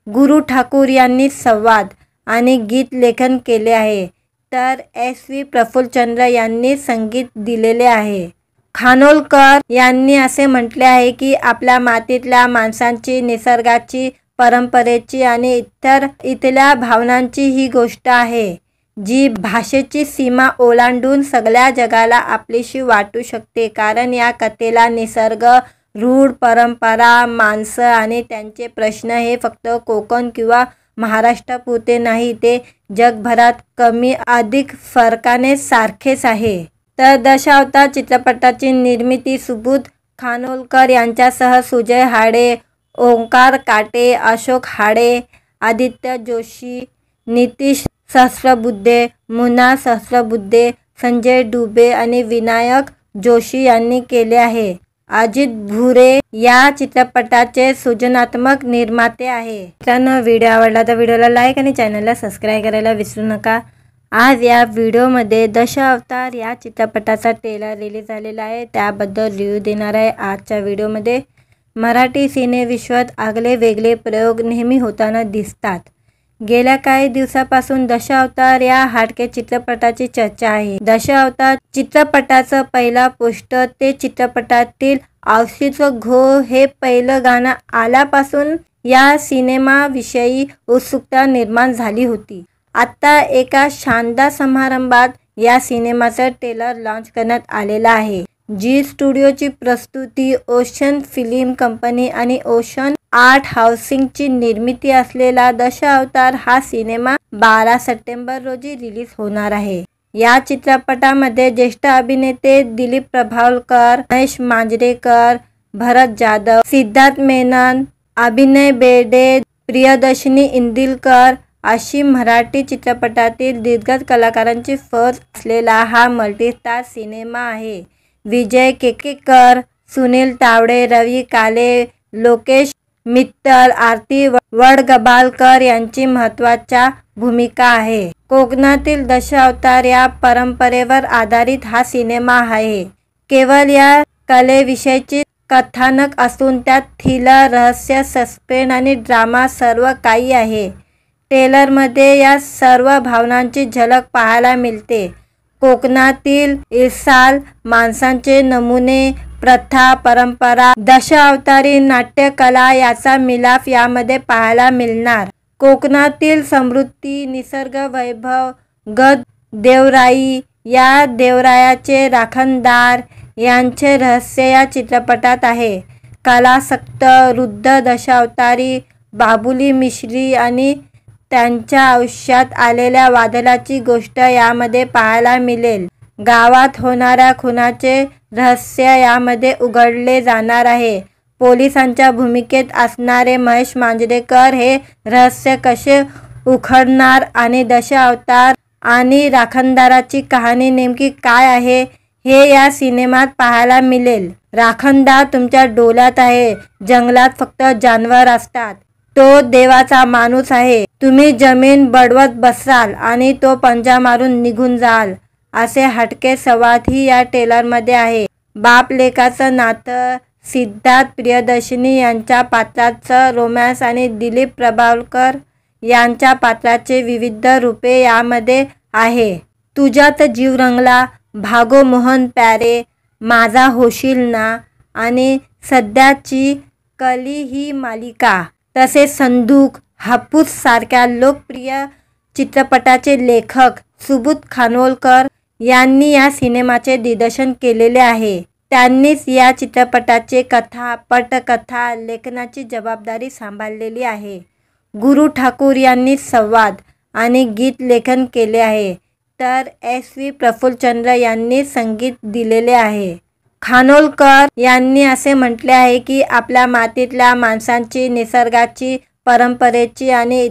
गुरु ठाकूर यांनी संवाद आणि गीत लेखन केले आहे, तर SV प्रफुल्लचंद्र यांनी संगीत दिलेले आहे। खानोलकर यांनी असे म्हटले आहे की आपल्या मातीतल्या माणसांची, निसर्गाची, परंपरेची आणि इथल्या भावनांची ही गोष्ट आहे, जी भाषेची सीमा ओलांडून सगळ्या जगाला आपलीशी वाटू शकते। कारण या कथेला निसर्ग, रूढ परंपरा, माणसं आणि त्यांचे प्रश्न हे फक्त कोकण किंवा महाराष्ट्रापुरते नाही, ते जगभरात कमी अधिक फरकाने सारखेच आहे। तर दशावतार चित्रपटाची निर्मिती सुबोध खानोलकर यांच्यासह सुजय हाडे, ओंकार काटे, अशोक हाडे, आदित्य जोशी, नितीश सहस्रबुद्धे, मुन्ना सहस्रबुद्धे, संजय डुबे आणि विनायक जोशी यांनी केले आहे। अजित भुरे या चित्रपटाचे सृजनात्मक निर्माते आहे। मित्रांनो, व्हिडिओ आवडला तर व्हिडिओला लाईक आणि चॅनलला सबस्क्राईब करायला विसरू नका। आज या व्हिडिओमध्ये दशावतार या चित्रपटाचा ट्रेलर रिलीज झालेला आहे, त्याबद्दल रिव्ह्यू देणार आहे आजच्या व्हिडिओमध्ये। मराठी सिनेविश्वात आगळे वेगळे प्रयोग नेहमी होताना दिसतात। गेल्या काही दिवसापासून दशावतार या हाडके चित्रपटाची चर्चा आहे। दशावतार चित्रपटाचं पहिला पोस्टर ते चित्रपटातील औशीचं घो हे पहिलं गाणं आल्यापासून या सिनेमाविषयी उत्सुकता निर्माण झाली होती। आता एका शानदार समारंभात या सिनेमाचं ट्रेलर लॉन्च करण्यात आलेला आहे। जी स्टुडिओची प्रस्तुती, ओशन फिल्म कंपनी आणि ओशन आर्ट हाऊसिंगची निर्मिती असलेला दशावतार हा सिनेमा 12 सप्टेंबर रोजी रिलीज होणार आहे। या चित्रपटामध्ये ज्येष्ठ अभिनेते दिलीप प्रभावळकर, महेश मांजरेकर, भरत जाधव, सिद्धार्थ मेनन, अभिनय बेर्डे, प्रियदर्शनी इंदिलकर अशी मराठी चित्रपटातील दिग्गज कलाकारांची फौज असलेला हा मल्टीस्टार सिनेमा आहे। विजय केकेकर, सुनील तावडे, रवी काले, लोकेश मित्तल, आरती वडगबालकर यांची महत्त्वाच्या भूमिका आहे। कोकणातील दशावतार या परंपरेवर आधारित हा सिनेमा आहे। केवळ या कलेविषयीची कथानक असून त्यात थ्रिलर, रहस्य, सस्पेन्स आणि ड्रामा सर्व काही आहे। ट्रेलरमध्ये या सर्व भावनांची झलक पाहायला मिळते। कोकणातील इरसाल माणसांचे नमुने, प्रथा, परंपरा, दशावतारी नाट्यकला याचा मिलाफ यामध्ये पाहायला मिळणार। कोकणातील समृद्धी, निसर्ग वैभव, गड देवराई, या देवरायाचे राखणदार यांचे रहस्य या चित्रपटात आहे। कलासक्त वृद्ध दशावतारी बाबुली मिश्री आणि त्यांच्या आयुष्यात आलेल्या वादळाची गोष्ट यामध्ये पाहायला मिळेल। गावात होणाऱ्या खुनाचे रहस्य यामध्ये उघडले जाणार आहे। पोलिसांच्या भूमिकेत असणारे महेश मांजरेकर हे रहस्य कसे उखडणार आणि दशावतार आणि राखणदाराची कहाणी नेमकी काय आहे हे या सिनेमात पाहायला मिळेल। राखणदार तुमच्या डोळ्यात आहे, जंगलात फक्त जनावर असतात, तो देवाचा माणूस आहे, तुम्ही जमीन बडवत बसाल आणि तो पंजा मारून निघून जाल, असे हटके संवादही या ट्रेलरमध्ये आहे। बाप लेकाचं नातं, सिद्धार्थ प्रियदर्शनी यांच्या पात्राचं रोमॅन्स आणि दिलीप प्रभावळकर यांच्या पात्राचे विविध रूपे यामध्ये आहे। तुझ्यात जीव रंगला, भागो मोहन प्यारे, माझा होशील ना आणि सध्याची कली ही मालिका, तसेच संदूक, हापूस सारख्या लोकप्रिय चित्रपटाचे लेखक सुबोध खानोलकर यांनी या सिनेमाचे दिग्दर्शन केलेले आहे। त्यांनीच या चित्रपटाचे कथा, पटकथा लेखनाची जबाबदारी सांभाळलेली आहे। गुरु ठाकूर यांनी संवाद आणि गीत लेखन केले आहे, तर SV प्रफुल्लचंद्र यांनी संगीत दिलेले आहे। खानोलकर यांनी असे म्हटले आहे की आपल्या मातीतल्या माणसांची, निसर्गाची, परंपरेची आणि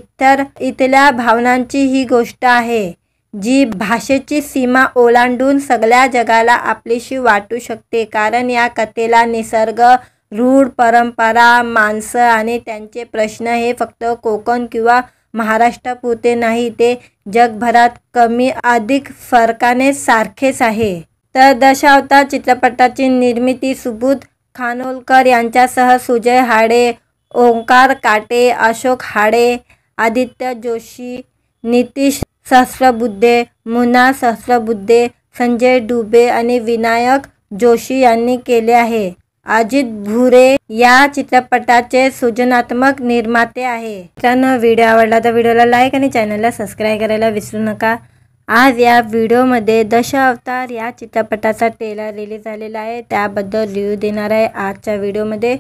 इथल्या भावनांची ही गोष्ट आहे, जी भाषेची सीमा ओलांडून सगळ्या जगाला आपलीशी वाटू शकते। कारण या कथेला निसर्ग, रूढ, परंपरा, माणसं आणि त्यांचे प्रश्न हे फक्त कोकण किंवा महाराष्ट्रापुरते नाही, ते जगभरात कमी अधिक फरकाने सारखेच आहे। तर दशावतार चित्रपटाची निर्मिती सुबोध खानोलकर यांच्यासह सुजय हाडे, ओंकार काटे, अशोक हाडे, आदित्य जोशी, नितीश सहस्रबुद्धे, मुन्ना सहस्रबुद्धे, संजय डुबे आणि विनायक जोशी यांनी केले आहे। अजित भुरे या चित्रपटाचे सृजनात्मक निर्माते आहे। मित्रांनो, व्हिडिओ आवडला तर व्हिडिओला लाईक आणि चॅनलला सबस्क्राईब करायला विसरू नका। आज या व्हिडिओमध्ये दशावतार या चित्रपटाचा ट्रेलर रिलीज झालेला आहे, त्याबद्दल रिव्ह्यू देणार आहे। आजच्या व्हिडिओमध्ये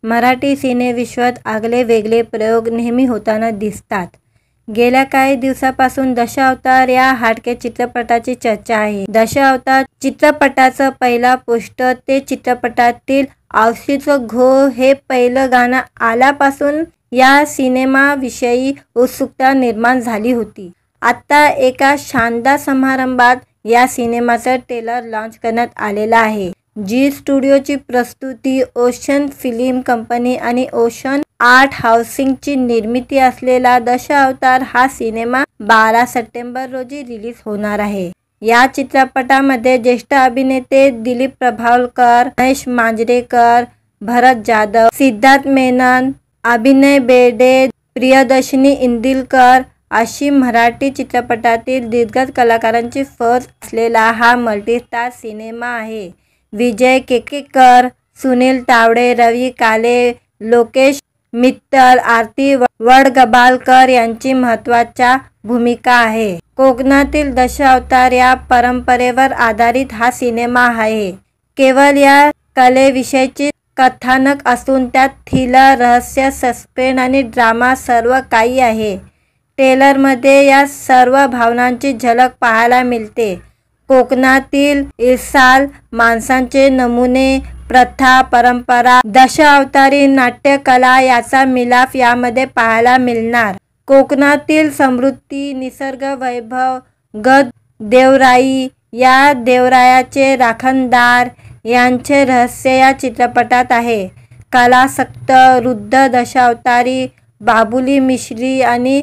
मराठी सिनेविश्वात आगळे वेगळे प्रयोग नेहमी होताना दिसतात। गेल्या काही दिवसापासून दशावतार या हटके चित्रपटाची चर्चा आहे। दशावतार चित्रपटाचं पहिला पोस्टर ते चित्रपटातील औशीचं घो हे पहिलं गाणं आल्यापासून या सिनेमाविषयी उत्सुकता निर्माण झाली होती। आता एका शानदार समारंभात या सिनेमाचं ट्रेलर लॉन्च करण्यात आलेला आहे। जी स्टुडिओची प्रस्तुती, ओशन फिल्म कंपनी आणि ओशन आर्ट हाऊसिंगची निर्मिती असलेला दशावतार हा सिनेमा 12 सप्टेंबर रोजी रिलीज होणार आहे। या चित्रपटामध्ये ज्येष्ठ अभिनेते दिलीप प्रभावळकर, महेश मांजरेकर, भरत जाधव, सिद्धार्थ मेनन, अभिनय बेर्डे, प्रियदर्शनी इंदिलकर अशी मराठी चित्रपटातील दिग्गज कलाकारांची फौज असलेला हा मल्टीस्टार सिनेमा आहे। विजय केकेकर, सुनील तावडे, रवी काले, लोकेश मित्तल, आरती वडगबालकर यांची महत्त्वाच्या भूमिका आहे। कोकणातील दशावतार या परंपरेवर आधारित हा सिनेमा आहे। केवळ या कलेविषयीची कथानक असून त्यात थ्रिलर, रहस्य, सस्पेन्स आणि ड्रामा सर्व काही आहे। ट्रेलरमध्ये या सर्व भावनांची झलक पाहायला मिळते। कोकणातील इरसाल माणसांचे नमुने, प्रथा, परंपरा, दशावतारी नाट्यकला याचा मिलाफ यामध्ये पाहायला मिळणार। कोकणातील समृद्धी, निसर्ग वैभव, गड देवराई, या देवरायाचे राखणदार यांचे रहस्य या चित्रपटात आहे। कलासक्त वृद्ध दशावतारी बाबुली मिश्री आणि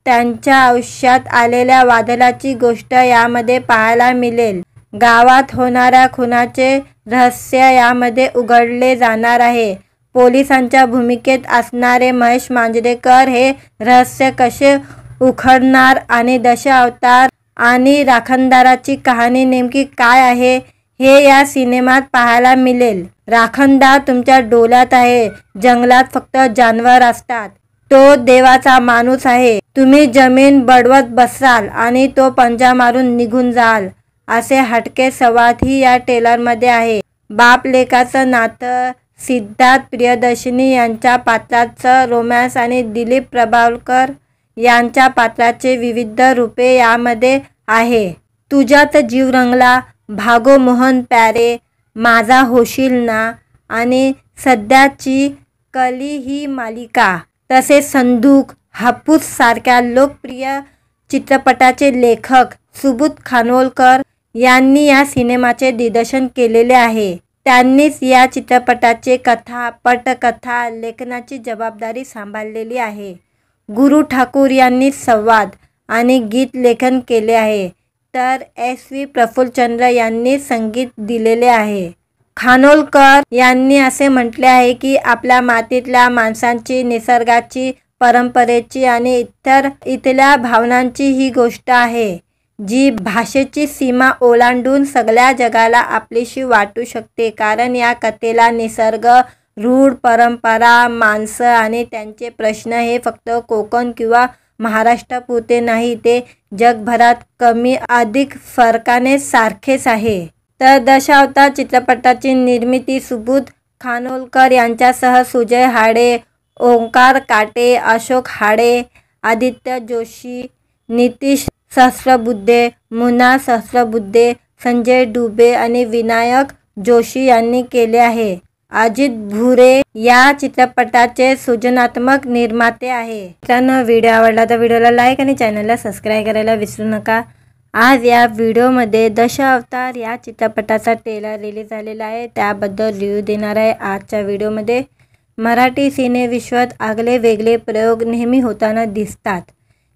त्यांच्या आयुष्यात आलेल्या वादळाची गोष्ट यामध्ये पाहायला मिळेल। गावात होणाऱ्या खुनाचे रहस्य यामध्ये उघडले जाणार आहे। पोलिसांच्या भूमिकेत असणारे महेश मांजरेकर हे रहस्य कसे उखडणार आणि दशावतार आणि राखणदाराची कहाणी नेमकी काय आहे हे या सिनेमात पाहायला मिळेल। राखणदार तुमच्या डोळ्यात आहे, जंगलात फक्त जनावर असतात, तो देवाचा माणूस आहे, तुम्ही जमीन बडवत बसाल आणि तो पंजा मारून निघून जाल, असे हटके संवादही या ट्रेलरमध्ये आहे। बाप लेकाचं नातं, सिद्धार्थ प्रियदर्शनी यांच्या पात्राचं रोमॅन्स आणि दिलीप प्रभावळकर यांच्या पात्राचे विविध रूपे यामध्ये आहे। तुझ्यात जीव रंगला, भागो मोहन प्यारे, माझा होशील ना आणि सध्याची कली ही मालिका, तसेच संदूक, हापूस सारख्या लोकप्रिय चित्रपटाचे लेखक सुबोध खानोलकर यांनी या सिनेमाचे दिग्दर्शन केलेले आहे। त्यांनीच या चित्रपटाचे कथा, पटकथा लेखनाची जबाबदारी सांभाळलेली आहे। गुरु ठाकूर यांनी संवाद आणि गीत लेखन केले आहे, तर SV प्रफुल्लचंद्र यांनी संगीत दिलेले आहे। खानोलकर यांनी असे म्हटले आहे की आपल्या मातीतल्या माणसांची, निसर्गाची, परंपरेची आणि इथल्या भावनांची ही गोष्ट आहे, जी भाषेची सीमा ओलांडून सगळ्या जगाला आपलीशी वाटू शकते। कारण या कथेला निसर्ग, रूढ परंपरा, माणसं आणि त्यांचे प्रश्न हे फक्त कोकण किंवा महाराष्ट्रापुरते नाही, ते जगभरात कमी अधिक फरकाने सारखेच आहे। तर दशावतार चित्रपटाची निर्मिती सुबोध खानोलकर यांच्यासह सुजय हाडे, ओंकार काटे, अशोक हाडे, आदित्य जोशी, नितीश सहस्रबुद्धे, मुन्ना सहस्रबुद्धे, संजय डुबे आणि विनायक जोशी यांनी केले आहे। अजित भुरे या चित्रपटाचे सृजनात्मक निर्माते आहे। मित्रांनो, व्हिडिओ आवडला तर व्हिडिओला लाईक आणि चॅनलला सबस्क्राईब करायला विसरू नका। आज या व्हिडिओमध्ये दशावतार या चित्रपटाचा ट्रेलर रिलीज झालेला आहे, त्याबद्दल रिव्ह्यू देणार आहे आजच्या व्हिडिओमध्ये। मराठी सिनेविश्वात आगळे वेगळे प्रयोग नेहमी होताना दिसतात।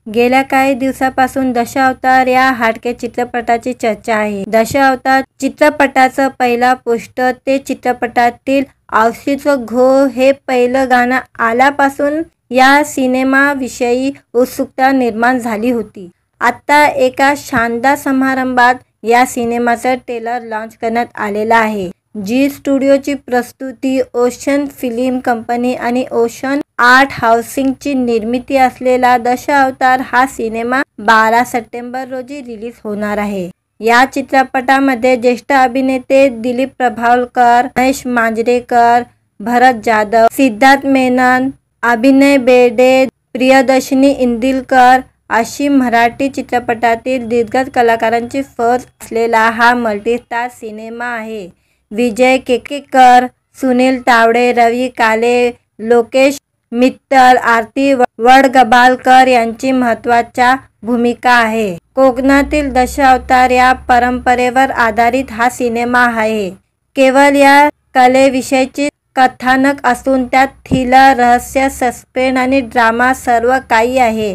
गेल्या काही दिवसापासून दशावतार या हटके चित्रपटाची चर्चा आहे। दशावतार चित्रपटाचं पहिला पोस्टर ते चित्रपटातील औशीचं घो हे पहिलं गाणं आल्यापासून या सिनेमाविषयी उत्सुकता निर्माण झाली होती। आता एका शानदार समारंभात या सिनेमाचं ट्रेलर लॉन्च करण्यात आलेला आहे। जी स्टुडिओची प्रस्तुती, ओशन फिल्म कंपनी आणि ओशन आर्ट हाऊसिंगची निर्मिती असलेला दशावतार हा सिनेमा 12 सप्टेंबर रोजी रिलीज होणार आहे। या चित्रपटामध्ये ज्येष्ठ अभिनेते दिलीप प्रभावळकर, महेश मांजरेकर, भरत जाधव, सिद्धार्थ मेनन, अभिनय बेर्डे, प्रियदर्शनी इंदिलकर अशी मराठी चित्रपटातील दिग्गज कलाकारांची फौज असलेला हा मल्टीस्टार सिनेमा आहे। विजय केकेकर, सुनील तावडे, रवी काले, लोकेश मित्तल, आरती वडगबालकर यांची महत्त्वाच्या भूमिका आहे। कोकणातील दशावतार या परंपरेवर आधारित हा सिनेमा आहे। केवळ या कलेविषयीची कथानक असून त्यात थ्रिलर, रहस्य, सस्पेन्स आणि ड्रामा सर्व काही आहे।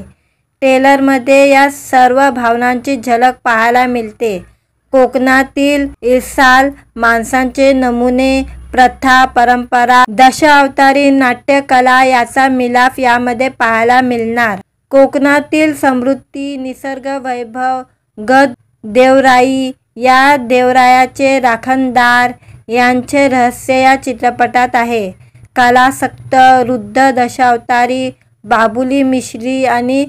ट्रेलरमध्ये या सर्व भावनांची झलक पाहायला मिळते। कोकणातील इरसाल माणसांचे नमुने, प्रथा, परंपरा, दशावतारी नाट्यकला याचा मिलाफ यामध्ये पाहायला मिळणार। कोकणातील समृद्धी, निसर्ग वैभव, गड देवराई, या देवरायाचे राखणदार यांचे रहस्य या चित्रपटात आहे। कलासक्त वृद्ध दशावतारी बाबुली मिश्री आणि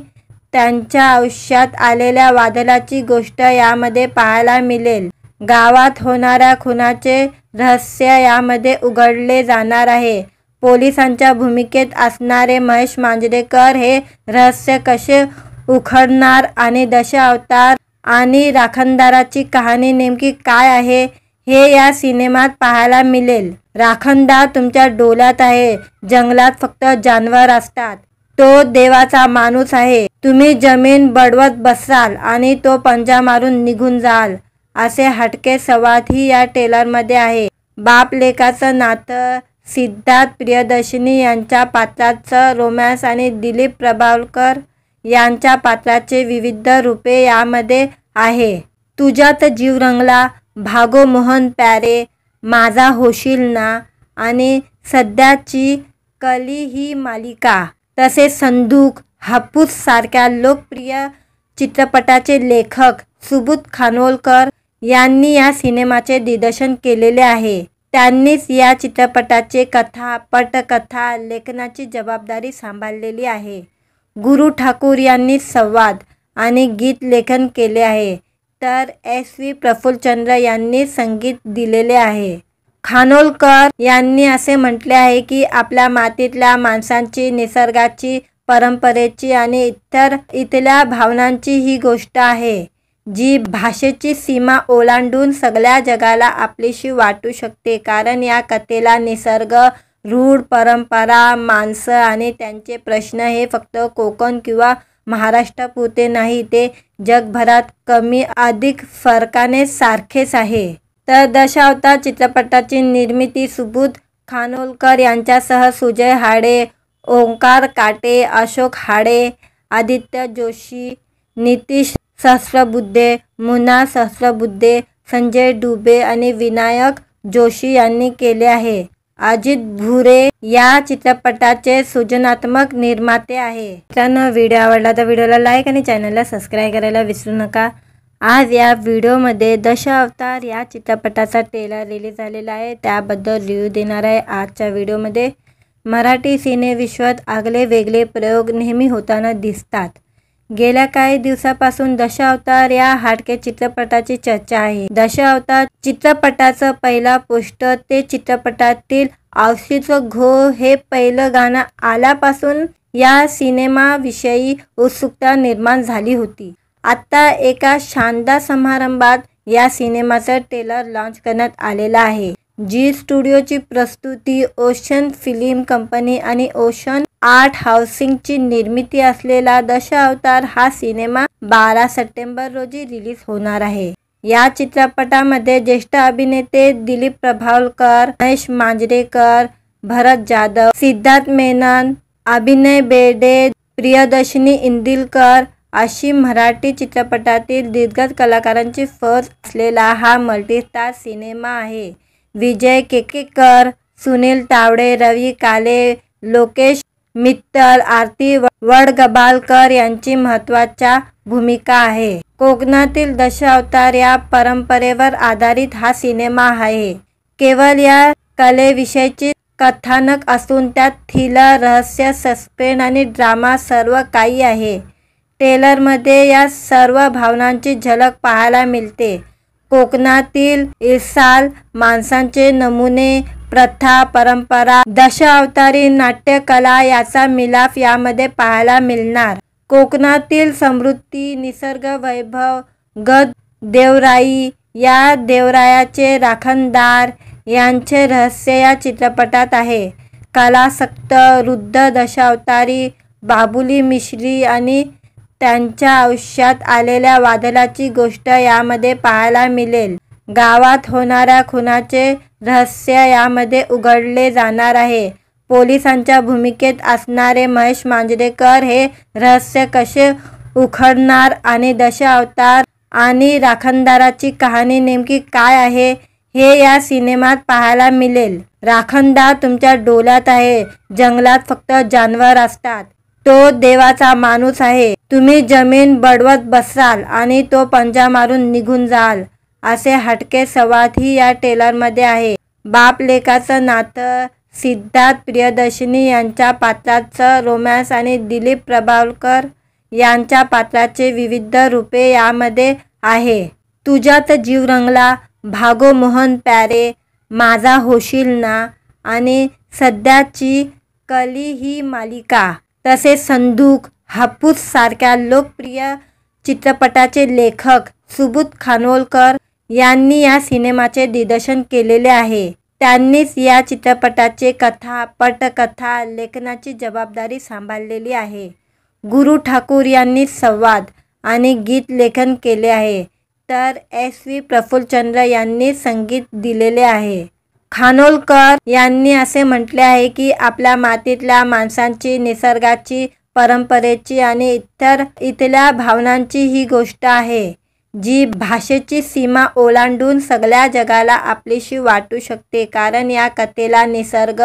त्यांच्या आयुष्यात आलेल्या वादळाची गोष्ट यामध्ये पाहायला मिळेल। गावात होणाऱ्या खुनाचे रहस्य यामध्ये उघडले जाणार आहे. पोलिसांच्या भूमिकेत असणारे महेश मांजरेकर हे रहस्य कसे उघडणार आणि दशावतार आणि राखणदाराची कहाणी नेमकी काय आहे हे या सिनेमात पाहायला मिळेल. राखणदार तुमच्या डोळ्यात आहे, जंगलात फक्त जनावर असतात. तो देवाचा माणूस आहे. तुम्ही जमीन बडवत बसाल आणि तो पंजा मारून निघून जाल, असे हटके संवादही या ट्रेलरमध्ये आहे. बाप लेकाचं नातं, सिद्धार्थ प्रियदर्शनी यांच्या पात्राचं रोमॅन्स आणि दिलीप प्रभावळकर यांच्या पात्राचे विविध रूपे यामध्ये आहे. तुझ्यात जीव रंगला, भागो मोहन प्यारे, माझा होशील ना आणि सध्याची कली ही मालिका, तसेच संदूक, हापूस सारख्या लोकप्रिय चित्रपटाचे लेखक सुबोध खानोलकर यांनी या सिनेमाचे दिग्दर्शन केलेले आहे. त्यांनीच या चित्रपटाचे कथा, पटकथा लेखनाची जबाबदारी सांभाळलेली आहे. गुरु ठाकूर यांनी संवाद आणि गीत लेखन केले आहे, तर SV प्रफुल्लचंद्र यांनी संगीत दिलेले आहे. खानोलकर यांनी असे म्हटले आहे की आपल्या मातीतल्या माणसांची, निसर्गाची, परंपरेची आणि इथल्या भावनांची ही गोष्ट आहे, जी भाषेची सीमा ओलांडून सगळ्या जगाला आपलीशी वाटू शकते. कारण या कथेला निसर्ग, रूढ परंपरा, माणसं आणि त्यांचे प्रश्न हे फक्त कोकण किंवा महाराष्ट्रापुरते नाही, ते जगभरात कमी अधिक फरकाने सारखेच आहे. तर दशावतार चित्रपटाची निर्मिती सुबोध खानोलकर यांच्यासह सुजय हाडे, ओंकार काटे, अशोक हाडे, आदित्य जोशी, नितीश सहस्रबुद्धे, मुन्ना सहस्रबुद्धे, संजय डुबे आणि विनायक जोशी यांनी केले आहे. अजित भुरे या चित्रपटाचे सृजनात्मक निर्माते आहे. मित्रांनो, व्हिडिओ आवडला तर व्हिडिओला लाईक आणि चॅनलला सबस्क्राईब करायला विसरू नका. आज या व्हिडिओमध्ये दशावतार या चित्रपटाचा ट्रेलर रिलीज झालेला आहे, त्याबद्दल रिव्ह्यू देणार आहे. आजच्या व्हिडिओमध्ये मराठी सिनेविश्वात आगळे वेगळे प्रयोग नेहमी होताना दिसतात. गेल्या काही दिवसापासून दशावतार या हटके चित्रपटाची चर्चा आहे. दशावतार चित्रपटाचं पहिला पोस्टर ते चित्रपटातील औशीचं घो हे पहिलं गाणं आल्यापासून या सिनेमाविषयी उत्सुकता निर्माण झाली होती. आता एका शानदार समारंभात या सिनेमाचं ट्रेलर लॉन्च करण्यात आलेला आहे. जी स्टुडिओची प्रस्तुती, ओशन फिल्म कंपनी आणि ओशन आर्ट हाऊसिंगची निर्मिती असलेला दशावतार हा सिनेमा 12 सप्टेंबर रोजी रिलीज होणार आहे. या चित्रपटामध्ये ज्येष्ठ अभिनेते दिलीप प्रभावळकर, महेश मांजरेकर, भरत जाधव, सिद्धार्थ मेनन, अभिनय बेर्डे, प्रियदर्शनी इंदिलकर अशी मराठी चित्रपटातील दिग्गज कलाकारांची फौज असलेला हा मल्टीस्टार सिनेमा आहे. विजय केकेकर, सुनील तावडे, रवी काले, लोकेश मित्तल, आरती वडगबालकर यांची महत्त्वाच्या भूमिका आहे. कोकणातील दशावतार या परंपरेवर आधारित हा सिनेमा आहे. केवळ या कलेविषयीची कथानक असून त्यात थ्रिलर, रहस्य, सस्पेन्स आणि ड्रामा सर्व काही आहे. ट्रेलरमध्ये या सर्व भावनांची झलक पाहायला मिळते. कोकणातील इरसाल माणसांचे नमुने, प्रथा, परंपरा, दशावतारी नाट्यकला याचा मिलाफ यामध्ये पाहायला मिळणार. कोकणातील समृद्धी, निसर्ग वैभव, गद देवराई, या देवरायाचे राखणदार यांचे रहस्य या चित्रपटात आहे. कलासक्त वृद्ध दशावतारी बाबुली मिश्री आणि त्यांच्या आयुष्यात आलेल्या वादळाची गोष्ट यामध्ये पाहायला मिळेल. गावात होणाऱ्या खुनाचे रहस्य यामध्ये उघडले जाणार आहे. पोलिसांच्या भूमिकेत असणारे महेश मांजरेकर हे रहस्य कसे उघडणार आणि दशावतार आणि राखणदाराची कहाणी नेमकी काय आहे हे या सिनेमात पाहायला मिळेल. राखणदार तुमच्या डोळ्यात आहे, जंगलात फक्त जनावर असतात. तो देवाचा माणूस आहे. तुम्ही जमीन बडवत बसाल आणि तो पंजा मारून निघून जाल, असे हटके संवादही या ट्रेलरमध्ये आहे. बाप लेकाचं नातं, सिद्धार्थ प्रियदर्शनी यांच्या पात्राचं रोमॅन्स आणि दिलीप प्रभावळकर यांच्या पात्राचे विविध रूपे यामध्ये आहे. तुझ्यात जीव रंगला, भागो मोहन प्यारे, माझा होशील ना आणि सध्याची कली ही मालिका तसेच संदूक, हापूस सारख्या लोकप्रिय चित्रपटाचे लेखक सुबोध खानोलकर यांनी या सिनेमाचे दिग्दर्शन केलेले आहे. त्यांनीच या चित्रपटाचे कथा, पटकथा लेखनाची जबाबदारी सांभाळलेली आहे. गुरु ठाकूर यांनी संवाद आणि गीत लेखन केले आहे, तर SV प्रफुल्लचंद्र यांनी संगीत दिलेले आहे. खानोलकर यांनी असे म्हटले आहे की आपल्या मातीतल्या माणसांची, निसर्गाची, परंपरेची आणि इथल्या भावनांची ही गोष्ट आहे, जी भाषेची सीमा ओलांडून सगळ्या जगाला आपलीशी वाटू शकते. कारण या कथेला निसर्ग,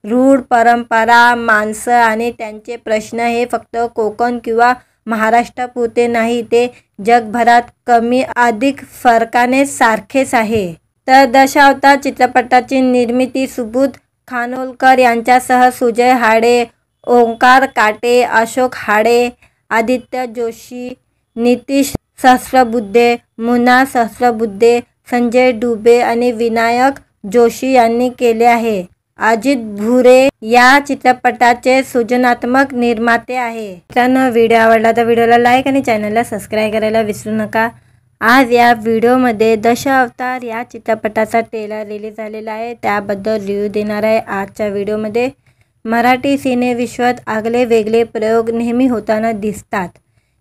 रूढ परंपरा, माणसं आणि त्यांचे प्रश्न हे फक्त कोकण किंवा महाराष्ट्रापुरते नाही, ते जगभरात कमी अधिक फरकाने सारखेच आहे. तर दशावतार चित्रपटाची निर्मिती सुबोध खानोलकर यांच्यासह सुजय हाडे, ओंकार काटे, अशोक हाडे, आदित्य जोशी, नितीश सहस्रबुद्धे, मुन्ना सहस्रबुद्धे, संजय डुबे आणि विनायक जोशी यांनी केले आहे. अजित भुरे या चित्रपटाचे सृजनात्मक निर्माते आहे. मित्रांनो, व्हिडिओ आवडला तर व्हिडिओला लाईक आणि चॅनलला सबस्क्राईब करायला विसरू नका. आज या व्हिडिओमध्ये दशावतार या चित्रपटाचा ट्रेलर रिलीज झालेला आहे, त्याबद्दल रिव्ह्यू देणार आहे. आजच्या व्हिडिओमध्ये मराठी सिनेविश्वात आगळे वेगळे प्रयोग नेहमी होताना दिसतात.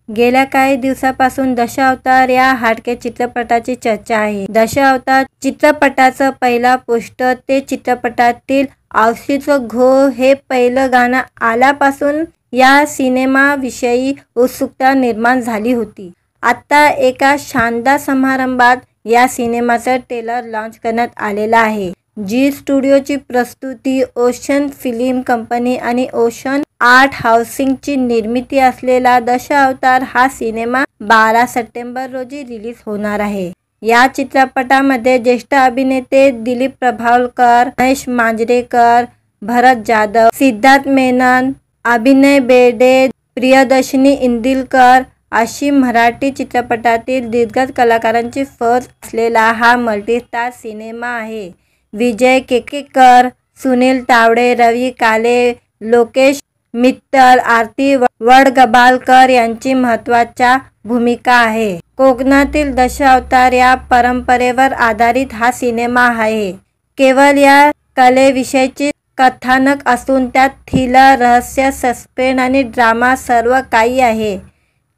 गेल्या काही दिवसापासून दशावतार या हाडके चित्रपटाची चर्चा आहे. दशावतार चित्रपटाचं पहिला पोस्टर ते चित्रपटातील औशीचं घो हे पहिलं गाणं आल्यापासून या सिनेमाविषयी उत्सुकता निर्माण झाली होती. आता एका शानदार समारंभात या सिनेमाचं ट्रेलर लॉन्च करण्यात आलेला आहे. जी स्टुडिओची प्रस्तुती, ओशन फिल्म कंपनी आणि ओशन आर्ट हाऊसिंगची निर्मिती असलेला दशावतार हा सिनेमा 12 सप्टेंबर रोजी रिलीज होणार आहे. या चित्रपटामध्ये ज्येष्ठ अभिनेते दिलीप प्रभावळकर, महेश मांजरेकर, भरत जाधव, सिद्धार्थ मेनन, अभिनय बेर्डे, प्रियदर्शनी इंदिलकर अशी मराठी चित्रपटातील दिग्गज कलाकारांची फौज असलेला हा मल्टीस्टार सिनेमा आहे. विजय केकेकर, सुनील तावडे, रवी काले, लोकेश मित्तल, आरती वडगबालकर यांची महत्त्वाच्या भूमिका आहे. कोकणातील दशावतार या परंपरेवर आधारित हा सिनेमा आहे. केवळ या कलेविषयीची कथानक असून त्यात थ्रिलर, रहस्य, सस्पेन्स आणि ड्रामा सर्व काही आहे.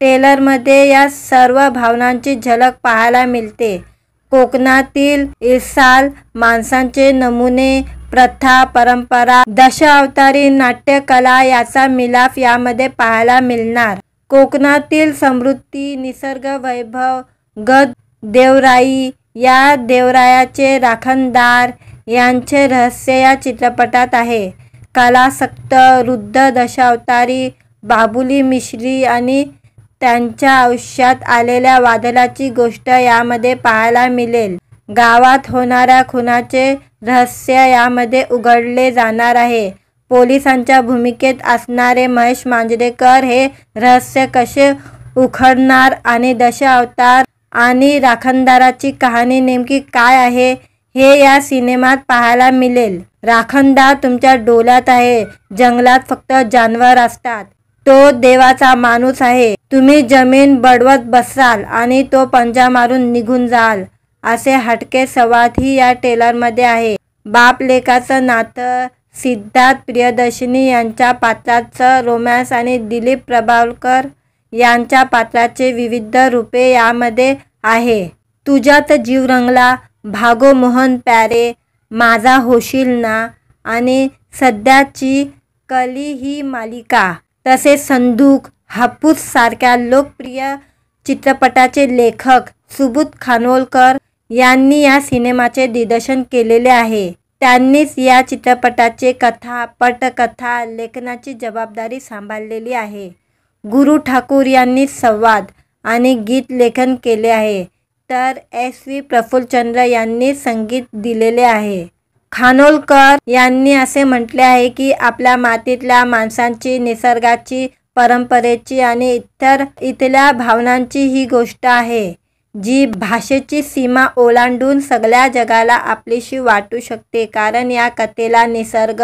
ट्रेलरमध्ये या सर्व भावनांची झलक पाहायला मिळते. कोकणातील इरसाल माणसांचे नमुने, प्रथा, परंपरा, दशावतारी नाट्यकला याचा मिलाफ यामध्ये पाहायला मिळणार. कोकणातील समृद्धी, निसर्ग वैभव, गद देवराई, या देवरायाचे राखणदार यांचे रहस्य या चित्रपटात आहे. कलासक्त वृद्ध दशावतारी बाबुली मिश्री आणि त्यांच्या आयुष्यात आलेल्या वादळाची गोष्ट यामध्ये पाहायला मिळेल. गावात होणाऱ्या खुनाचे रहस्य यामध्ये उघडले जाणार आहे. पोलिसांच्या भूमिकेत असणारे महेश मांजरेकर हे रहस्य कसे उखडणार आणि दशावतार आणि राखणदाराची कहाणी नेमकी काय आहे हे या सिनेमात पाहायला मिळेल. राखणदार तुमच्या डोळ्यात आहे. जंगलात फक्त जनावर असतात. तो देवाचा माणूस आहे. तुम्ही जमीन बडवत बसाल आणि तो पंजा मारून निघून जाल, असे हटके संवादही या ट्रेलरमध्ये आहे. बाप लेकाचं नातं, सिद्धार्थ प्रियदर्शनी यांच्या पात्राचं रोमॅन्स आणि दिलीप प्रभावळकर यांच्या पात्राचे विविध रूपे यामध्ये आहे. तुझ्यात जीव रंगला, भागो मोहन प्यारे, माझा होशील ना आणि सध्याची कली ही मालिका तसेच संदूक, हापूस सारख्या लोकप्रिय चित्रपटाचे लेखक सुबोध खानोलकर यांनी या सिनेमाचे दिग्दर्शन केलेले आहे. त्यांनीच या चित्रपटाचे कथा, पटकथा लेखनाची जबाबदारी सांभाळलेली आहे. गुरु ठाकूर यांनी संवाद आणि गीत लेखन केले आहे, तर SV प्रफुल्लचंद्र यांनी संगीत दिलेले आहे. खानोलकर यांनी असे म्हटले आहे की आपल्या मातीतल्या माणसांची, निसर्गाची, परंपरेची आणि इथल्या भावनांची ही गोष्ट आहे, जी भाषेची सीमा ओलांडून सगळ्या जगाला आपलीशी वाटू शकते, कारण या कथेला निसर्ग,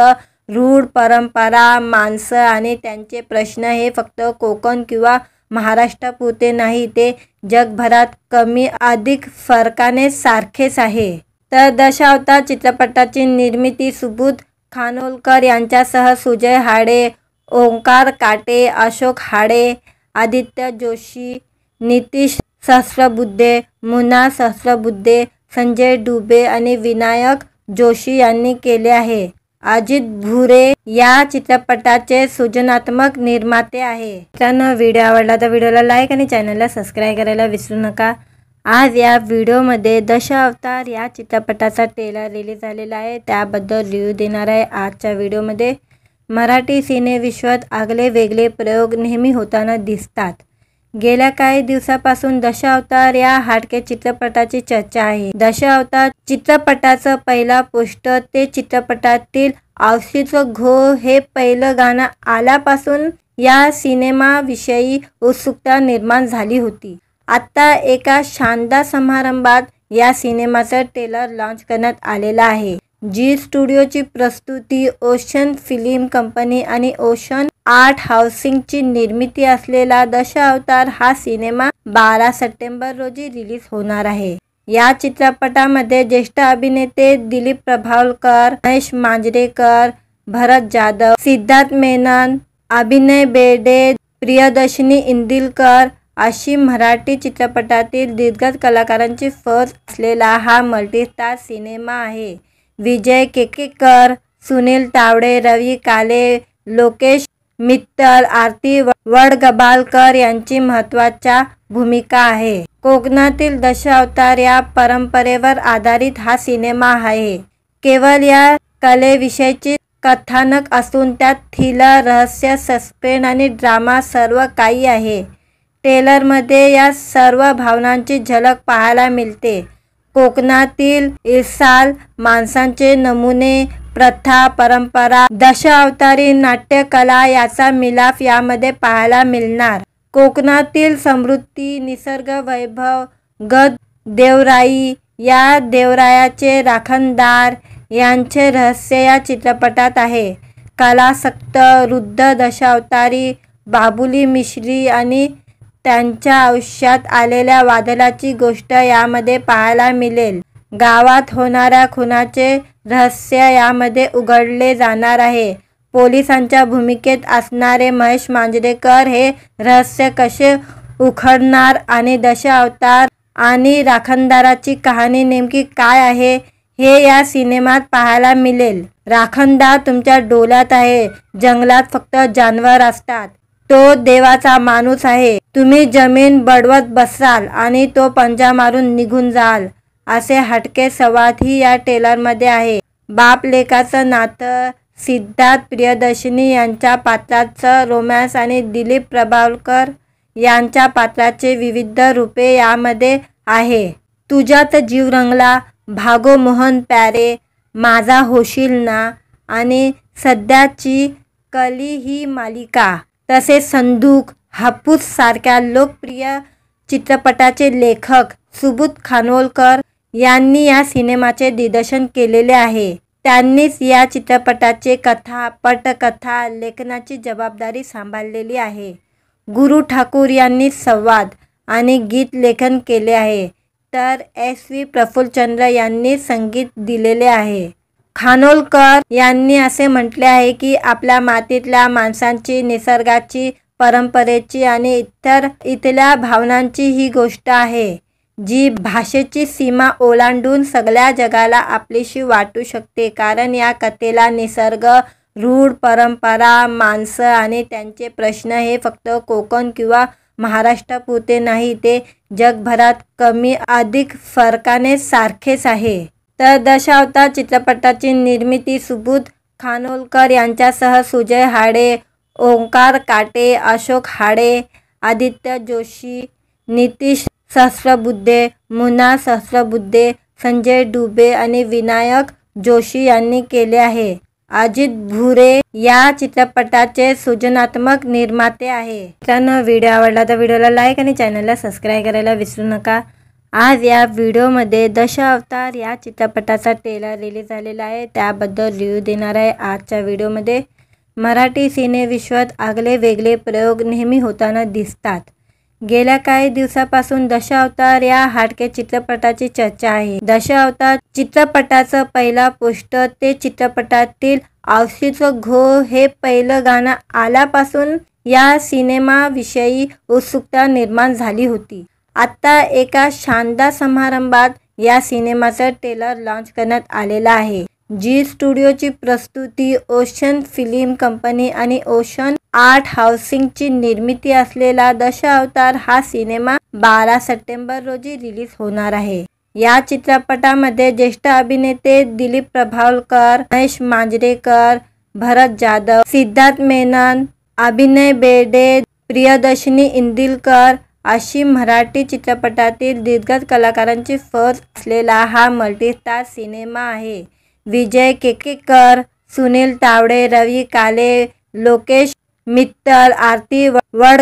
रूढ परंपरा, माणसं आणि त्यांचे प्रश्न हे फक्त कोकण किंवा महाराष्ट्रापुरते नाही, ते जगभरात कमी अधिक फरकाने सारखेच आहे. तर दशावतार चित्रपटाची निर्मिती सुबोध खानोलकर यांच्यासह सुजय हाडे, ओंकार काटे, अशोक हाडे, आदित्य जोशी, नितीश सहस्रबुद्धे, मुन्ना सहस्रबुद्धे, संजय डुबे आणि विनायक जोशी यांनी केले आहे. अजित भुरे या चित्रपटाचे सृजनात्मक निर्माते आहे. मित्रांनो, व्हिडिओ आवडला तर व्हिडिओला लाईक आणि चॅनलला सबस्क्राईब करायला विसरू नका. आज या व्हिडिओमध्ये दशावतार या चित्रपटाचा ट्रेलर रिलीज झालेला आहे, त्याबद्दल रिव्ह्यू देणार आहे. आजच्या व्हिडिओमध्ये मराठी सिनेविश्वात आगळे वेगळे प्रयोग नेहमी होताना दिसतात. गेल्या काही दिवसापासून दशावतार या हाडके चित्रपटाची चर्चा आहे. दशावतार चित्रपटाचं पहिला पोस्टर ते चित्रपटातील औशीचं घो हे पहिलं गाणं आल्यापासून या सिनेमाविषयी उत्सुकता निर्माण झाली होती. आता एका शानदार समारंभात या सिनेमाचं ट्रेलर लॉन्च करण्यात आलेलं आहे. जी स्टुडिओची प्रस्तुती, ओशन फिल्म कंपनी आणि ओशन आर्ट हाऊसिंगची निर्मिती असलेला दशावतार हा सिनेमा 12 सप्टेंबर रोजी रिलीज होणार आहे. या चित्रपटामध्ये ज्येष्ठ अभिनेते दिलीप प्रभावळकर, महेश मांजरेकर, भरत जाधव, सिद्धार्थ मेनन, अभिनय बेर्डे, प्रियदर्शनी इंदिलकर अशी मराठी चित्रपटातील दिग्गज कलाकारांची फौज असलेला हा मल्टीस्टार सिनेमा आहे. विजय केकेकर, सुनील तावडे, रवी काले, लोकेश मित्तल, आरती वडगबालकर यांची महत्त्वाच्या भूमिका आहे. कोकणातील दशावतार या परंपरेवर आधारित हा सिनेमा आहे. केवळ या कलेविषयीची कथानक असून त्यात थ्रिलर, रहस्य, सस्पेन्स आणि ड्रामा सर्व काही आहे. ट्रेलरमध्ये या सर्व भावनांची झलक पाहायला मिळते. कोकणातील इरसाल माणसांचे नमुने, प्रथा, परंपरा, दशावतारी नाट्यकला याचा मिलाफ यामध्ये पाहायला मिळणार. कोकणातील समृद्धी, निसर्ग वैभव, गड देवराई, या देवरायाचे राखणदार यांचे रहस्य या चित्रपटात आहे. कलासक्त वृद्ध दशावतारी बाबुली मिश्री आणि त्यांच्या आयुष्यात आलेल्या वादळाची गोष्ट यामध्ये पाहायला मिळेल. गावात होणाऱ्या खुनाचे रहस्य यामध्ये उघडले जाणार आहे. पोलिसांच्या भूमिकेत असणारे महेश मांजरेकर हे रहस्य कसे उखडणार आणि दशावतार आणि राखणदाराची कहाणी नेमकी काय आहे हे या सिनेमात पाहायला मिळेल. राखणदार तुमच्या डोळ्यात आहे. जंगलात फक्त जनावर असतात. तो देवाचा माणूस आहे. तुम्ही जमीन बडवत बसाल आणि तो पंजा मारून निघून जाल, असे हटके संवादही या ट्रेलरमध्ये आहे. बाप लेकाचं नातं, सिद्धार्थ प्रियदर्शनी यांच्या पात्राचं रोमॅन्स आणि दिलीप प्रभावळकर यांच्या पात्राचे विविध रूपे यामध्ये आहे. तुझ्यात जीव रंगला, भागो मोहन प्यारे, माझा होशील ना आणि सध्याची कली ही मालिका, तसेच संदूक, हापूस सारख्या लोकप्रिय चित्रपटाचे लेखक सुबोध खानोलकर यांनी या सिनेमाचे दिग्दर्शन केलेले आहे. त्यांनीच या चित्रपटाचे कथा, पटकथा लेखनाची जबाबदारी सांभाळलेली आहे. गुरु ठाकूर यांनी संवाद आणि गीत लेखन केले आहे, तर SV प्रफुल्लचंद्र यांनी संगीत दिलेले आहे. खानोलकर यांनी असे म्हटले आहे की आपल्या मातीतल्या माणसांची, निसर्गाची, परंपरेची आणि इथल्या भावनांची ही गोष्ट आहे, जी भाषेची सीमा ओलांडून सगळ्या जगाला आपलीशी वाटू शकते, कारण या कथेला निसर्ग, रूढ परंपरा, माणसं आणि त्यांचे प्रश्न हे फक्त कोकण किंवा महाराष्ट्रापुरते नाही, ते जगभरात कमी अधिक फरकाने सारखेच आहे. तर दशावतार चित्रपटाची निर्मिती सुबोध खानोलकर यांच्यासह सुजय हाडे, ओंकार काटे, अशोक हाडे, आदित्य जोशी, नितीश सहस्रबुद्धे, मुन्ना सहस्रबुद्धे, संजय डुबे आणि विनायक जोशी यांनी केले आहे. अजित भुरे या चित्रपटाचे सृजनात्मक निर्माते आहे. मित्रांनो, व्हिडिओ आवडला तर व्हिडिओला लाईक आणि चॅनलला सबस्क्राईब करायला विसरू नका. आज या व्हिडिओमध्ये दशावतार या चित्रपटाचा ट्रेलर रिलीज झालेला आहे, त्याबद्दल रिव्ह्यू देणार आहे आजच्या व्हिडिओमध्ये। मराठी सिनेविश्वात आगळे वेगळे प्रयोग नेहमी होताना दिसतात। गेल्या काही दिवसापासून दशावतार या हाडके चित्रपटाची चर्चा आहे। दशावतार चित्रपटाचं पहिला पोस्टर ते चित्रपटातील औशीचं घो हे पहिलं गाणं आल्यापासून या सिनेमाविषयी उत्सुकता निर्माण झाली होती। आता एका शानदार समारंभात या सिनेमाचं ट्रेलर लॉन्च करण्यात आलेला आहे। जी स्टुडिओची प्रस्तुती, ओशन फिल्म कंपनी आणि ओशन आर्ट हाऊसिंगची निर्मिती असलेला दशावतार हा सिनेमा 12 सप्टेंबर रोजी रिलीज होणार आहे। या चित्रपटामध्ये ज्येष्ठ अभिनेते दिलीप प्रभावळकर, महेश मांजरेकर, भरत जाधव, सिद्धार्थ मेनन, अभिनय बेर्डे, प्रियदर्शनी इंदिलकर अशी मराठी चित्रपटातील दिग्गज कलाकारांची फौज असलेला हा मल्टीस्टार सिनेमा आहे। विजय केकेकर, सुनील तावडे, रवी काले, लोकेश मित्तल, आरती वड